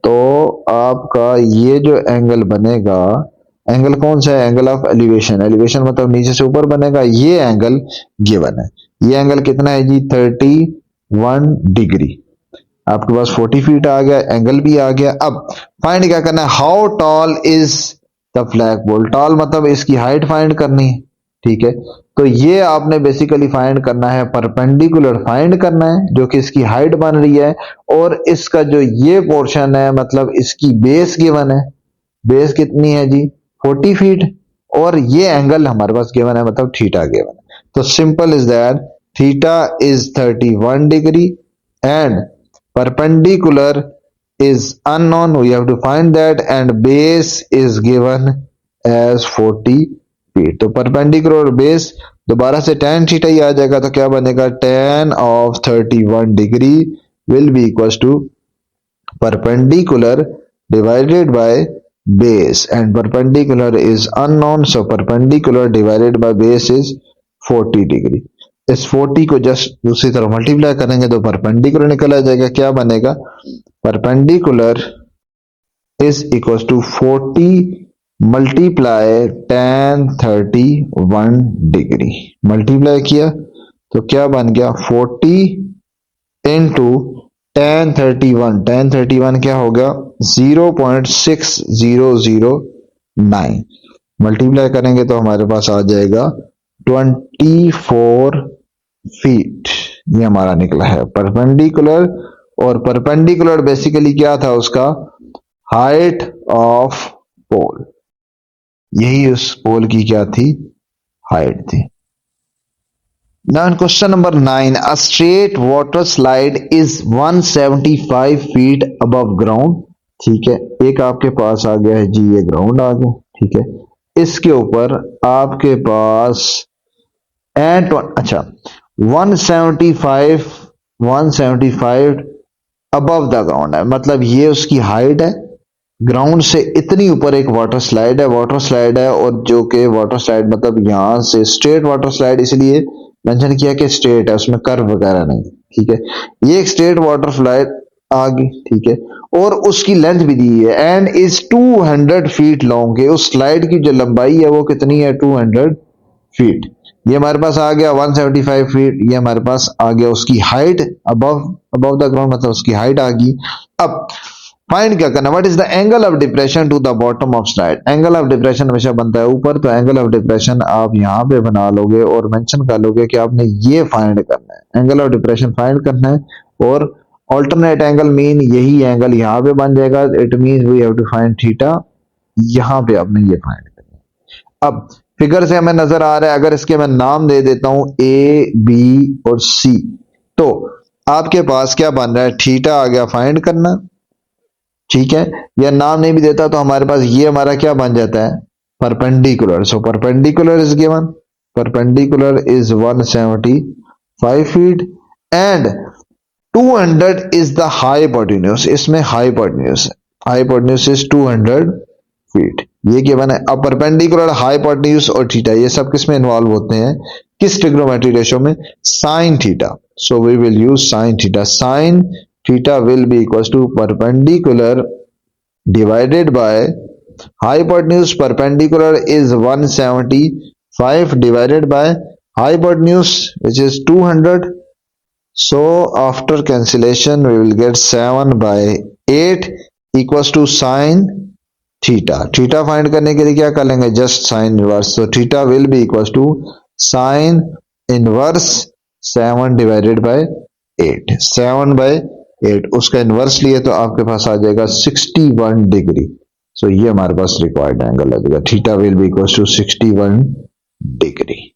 तो आपका ये जो एंगल बनेगा, एंगल कौन सा है, एंगल ऑफ एलिवेशन। एलिवेशन मतलब नीचे से ऊपर बनेगा, ये एंगल गिवन है। ये एंगल कितना है जी 31 डिग्री। आपके पास 40 फीट आ गया, एंगल भी आ गया। अब फाइंड क्या करना है, how tall is the flag pole. Tall मतलब इसकी हाइट फाइंड करनी है, ठीक है। तो ये आपने बेसिकली फाइंड करना है, परपेंडिकुलर फाइंड करना है जो कि इसकी हाइट बन रही है, और इसका जो ये पोर्शन है मतलब इसकी बेस गिवन है। बेस कितनी है जी 40 फीट, और ये एंगल हमारे पास गिवन है मतलब थीटा गिवन है। तो simple is that theta is 31 degree and perpendicular is unknown, we have to find that, and base is given as 40 feet। तो perpendicular और base दोबारा से tan थीटा ही आ जाएगा, तो क्या बनेगा tan of 31 degree will be equals to perpendicular divided by base, and perpendicular is unknown, so perpendicular divided by base is 40 degree. इस 40 को जस्ट दूसरी तरफ मल्टीप्लाई करेंगे तो परपेंडिकुलर निकल आ जाएगा। क्या बनेगा, perpendicular is equal to 40 multiply tan 31 degree. Multiply किया तो क्या बन गया 40 इंटू tan 31। tan 31 क्या होगा 0.6009। मल्टीप्लाई करेंगे तो हमारे पास आ जाएगा 24 फीट। ये हमारा निकला है परपेंडिकुलर, और परपेंडिकुलर बेसिकली क्या था उसका हाइट ऑफ पोल, यही उस पोल की क्या थी हाइट थी। Now question number 9, a straight water slide is 175 feet above ground. ठीक है, एक आपके पास आ गया है जी, ये ग्राउंड आ गया, ठीक है। इसके ऊपर आपके पास अच्छा 175 अबव द ग्राउंड है, मतलब ये उसकी हाइट है, ग्राउंड से इतनी ऊपर एक वाटर स्लाइड है। वाटर स्लाइड है, और जो कि वाटर स्लाइड मतलब यहां से स्ट्रेट वाटर स्लाइड इसलिए मेंशन किया कि स्ट्रेट है, उसमें कर्व वगैरह नहीं, ठीक है। ये एक स्ट्रेट वाटर स्लाइड आ गई, ठीक है, और उसकी लेंथ भी दी है एंड इज 200 फीट लॉन्ग है। उस स्लाइड की जो लंबाई है वो कितनी है 200 फीट। ये हमारे पास आ गया 175 फीट, ये हमारे पास आ गया उसकी हाइट अबव द ग्राउंड, मतलब उसकी हाइट आ गई। अब फाइंड क्या करना, what is the angle of depression to the bottom of slide. Angle of depression हमेशा बनता है ऊपर, तो एंगल ऑफ डिप्रेशन आप यहां पे बना लोगे और मेंशन कर लोगे कि आपने ये फाइंड करना है, एंगल ऑफ डिप्रेशन फाइंड करना है। और ऑल्टरनेट एंगल मीन यही एंगल यहां पे बन जाएगा, it mean we have to find theta, यहां पे आपने ये फाइंड करना है। अब फिगर से हमें नजर आ रहा है, अगर इसके मैं नाम दे देता हूं ए बी और सी, तो आपके पास क्या बन रहा है थीटा आ गया फाइंड करना, ठीक है। या नाम नहीं भी देता तो हमारे पास ये हमारा क्या बन जाता है perpendicular. So perpendicular is given, perpendicular is 175 feet and 200 is the hypotenuse. इसमें हाइपोटेन्यूज इज 200 फीट, ये गिवन है। अब परपेंडिकुलर, हाइपोटेन्यूज और थीटा ये सब किस में इन्वॉल्व होते हैं, किस ट्रिग्नोमेट्री रेशियो में, sine theta. So we will use sine theta. Sine theta will be equals to perpendicular divided by hypotenuse. Perpendicular is 175 divided by hypotenuse which is 200. So after cancellation we will get 7 by 8 equals to sin theta. Theta find करने के लिए क्या कर लेंगे, just sin inverse. So theta will be equals to sin inverse 7 divided by 8, 7 by 8 उसका इनवर्स लिए तो आपके पास आ जाएगा 61 डिग्री। सो ये हमारे पास रिक्वायर्ड एंगल लगेगा, theta will be equal to 61 degree.